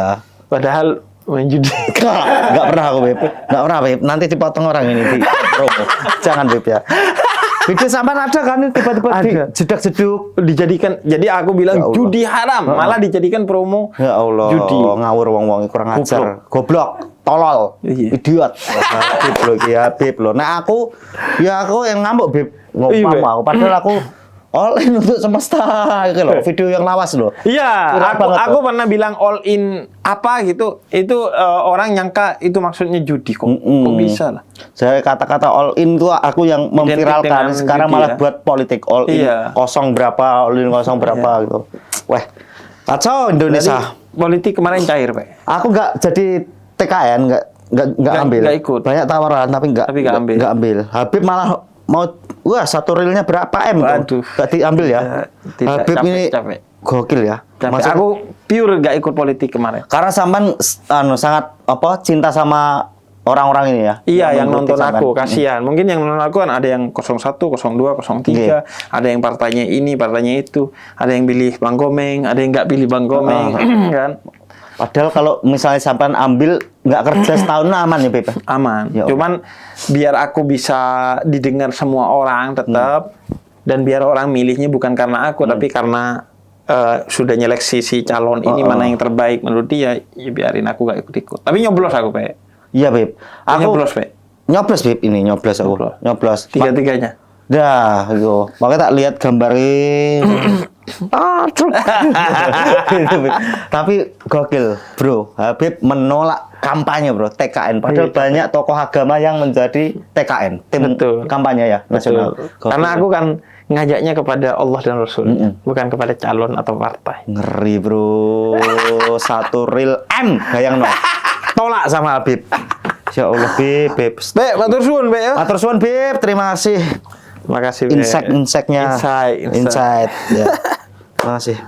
Padahal main judi. Nggak pernah aku, Beb. Nggak pernah, Beb. Nanti dipotong orang ini di promo. Jangan, Beb ya. Video sampean ada kan tiba-tiba di Ada. jedak-jeduk. Dijadikan, jadi aku Ya bilang Allah. judi haram, malah dijadikan promo Ya Allah, judi. ngawur wong-wong kurang ajar. Goblok. tolol, Iya. idiot. Habib loh, ya Habib loh. Nah aku yang ngamuk Bib, Iya, ngomong Beb. aku. Padahal aku all in untuk semesta, gitu loh. Video yang lawas loh. Iya, Viral banget, aku loh. pernah bilang all in apa gitu. Itu orang nyangka itu maksudnya judi kok. Mm-mm. Kok bisa lah. Saya kata-kata all in tuh aku yang memviralkan. dengan Sekarang judi malah ya. buat politik all in Iya. kosong berapa, all in kosong berapa gitu. Weh, kacau Indonesia. Jadi, politik kemarin cair, Pak. Aku nggak jadi TKN, nggak ambil. nggak ikut. Banyak tawaran tapi nggak nggak ambil. Habib malah mau, wah 1 reelnya berapa M tuh? Waduh. Nggak diambil ya. Tidak, Habib ini capek. gokil ya. Capek. Masa- Aku pure nggak ikut politik kemarin. karena sampean sangat cinta sama orang-orang ini ya. Iya, yang mengikuti nonton sampean. aku, kasihan. Mungkin yang nonton aku kan ada yang 01, 02, 03, ada yang partainya ini, partainya itu, ada yang pilih Bang Komeng, ada yang nggak pilih Bang Komeng, kan? Padahal kalau misalnya sampean ambil nggak kerja setahun aman ya Beb. Aman. Ya, Cuman biar aku bisa didengar semua orang tetap, dan biar orang milihnya bukan karena aku, tapi karena sudah nyeleksi si calon ini mana yang terbaik menurut dia, ya biarin aku nggak ikut-ikut. Tapi nyoblos aku, Pak. Iya Beb. Aku Nyoblos, Pak. nyoblos Beb ini, nyoblos aku. Nyoblos. Nyoblos. Tiga-tiganya. Dah, itu. Makanya tak lihat gambarnya. Truk. Gitu, Beb. Tapi gokil, Bro. Habib menolak kampanye, Bro, TKN. Padahal Iya. banyak tokoh agama yang menjadi TKN, tim Betul. kampanye ya nasional. Gokil. Karena aku kan ngajaknya kepada Allah dan Rasul, bukan kepada calon atau partai. ngeri, Bro. 1 reel M, bayang no. Tolak sama Habib. Ya Allah, Beb, Beb. Bek, matur suwun, Bek ya. Matur suwun, Beb. Terima kasih. Makasih, Bek. Insight-nya. Insight. Insight. Ya. Terima kasih.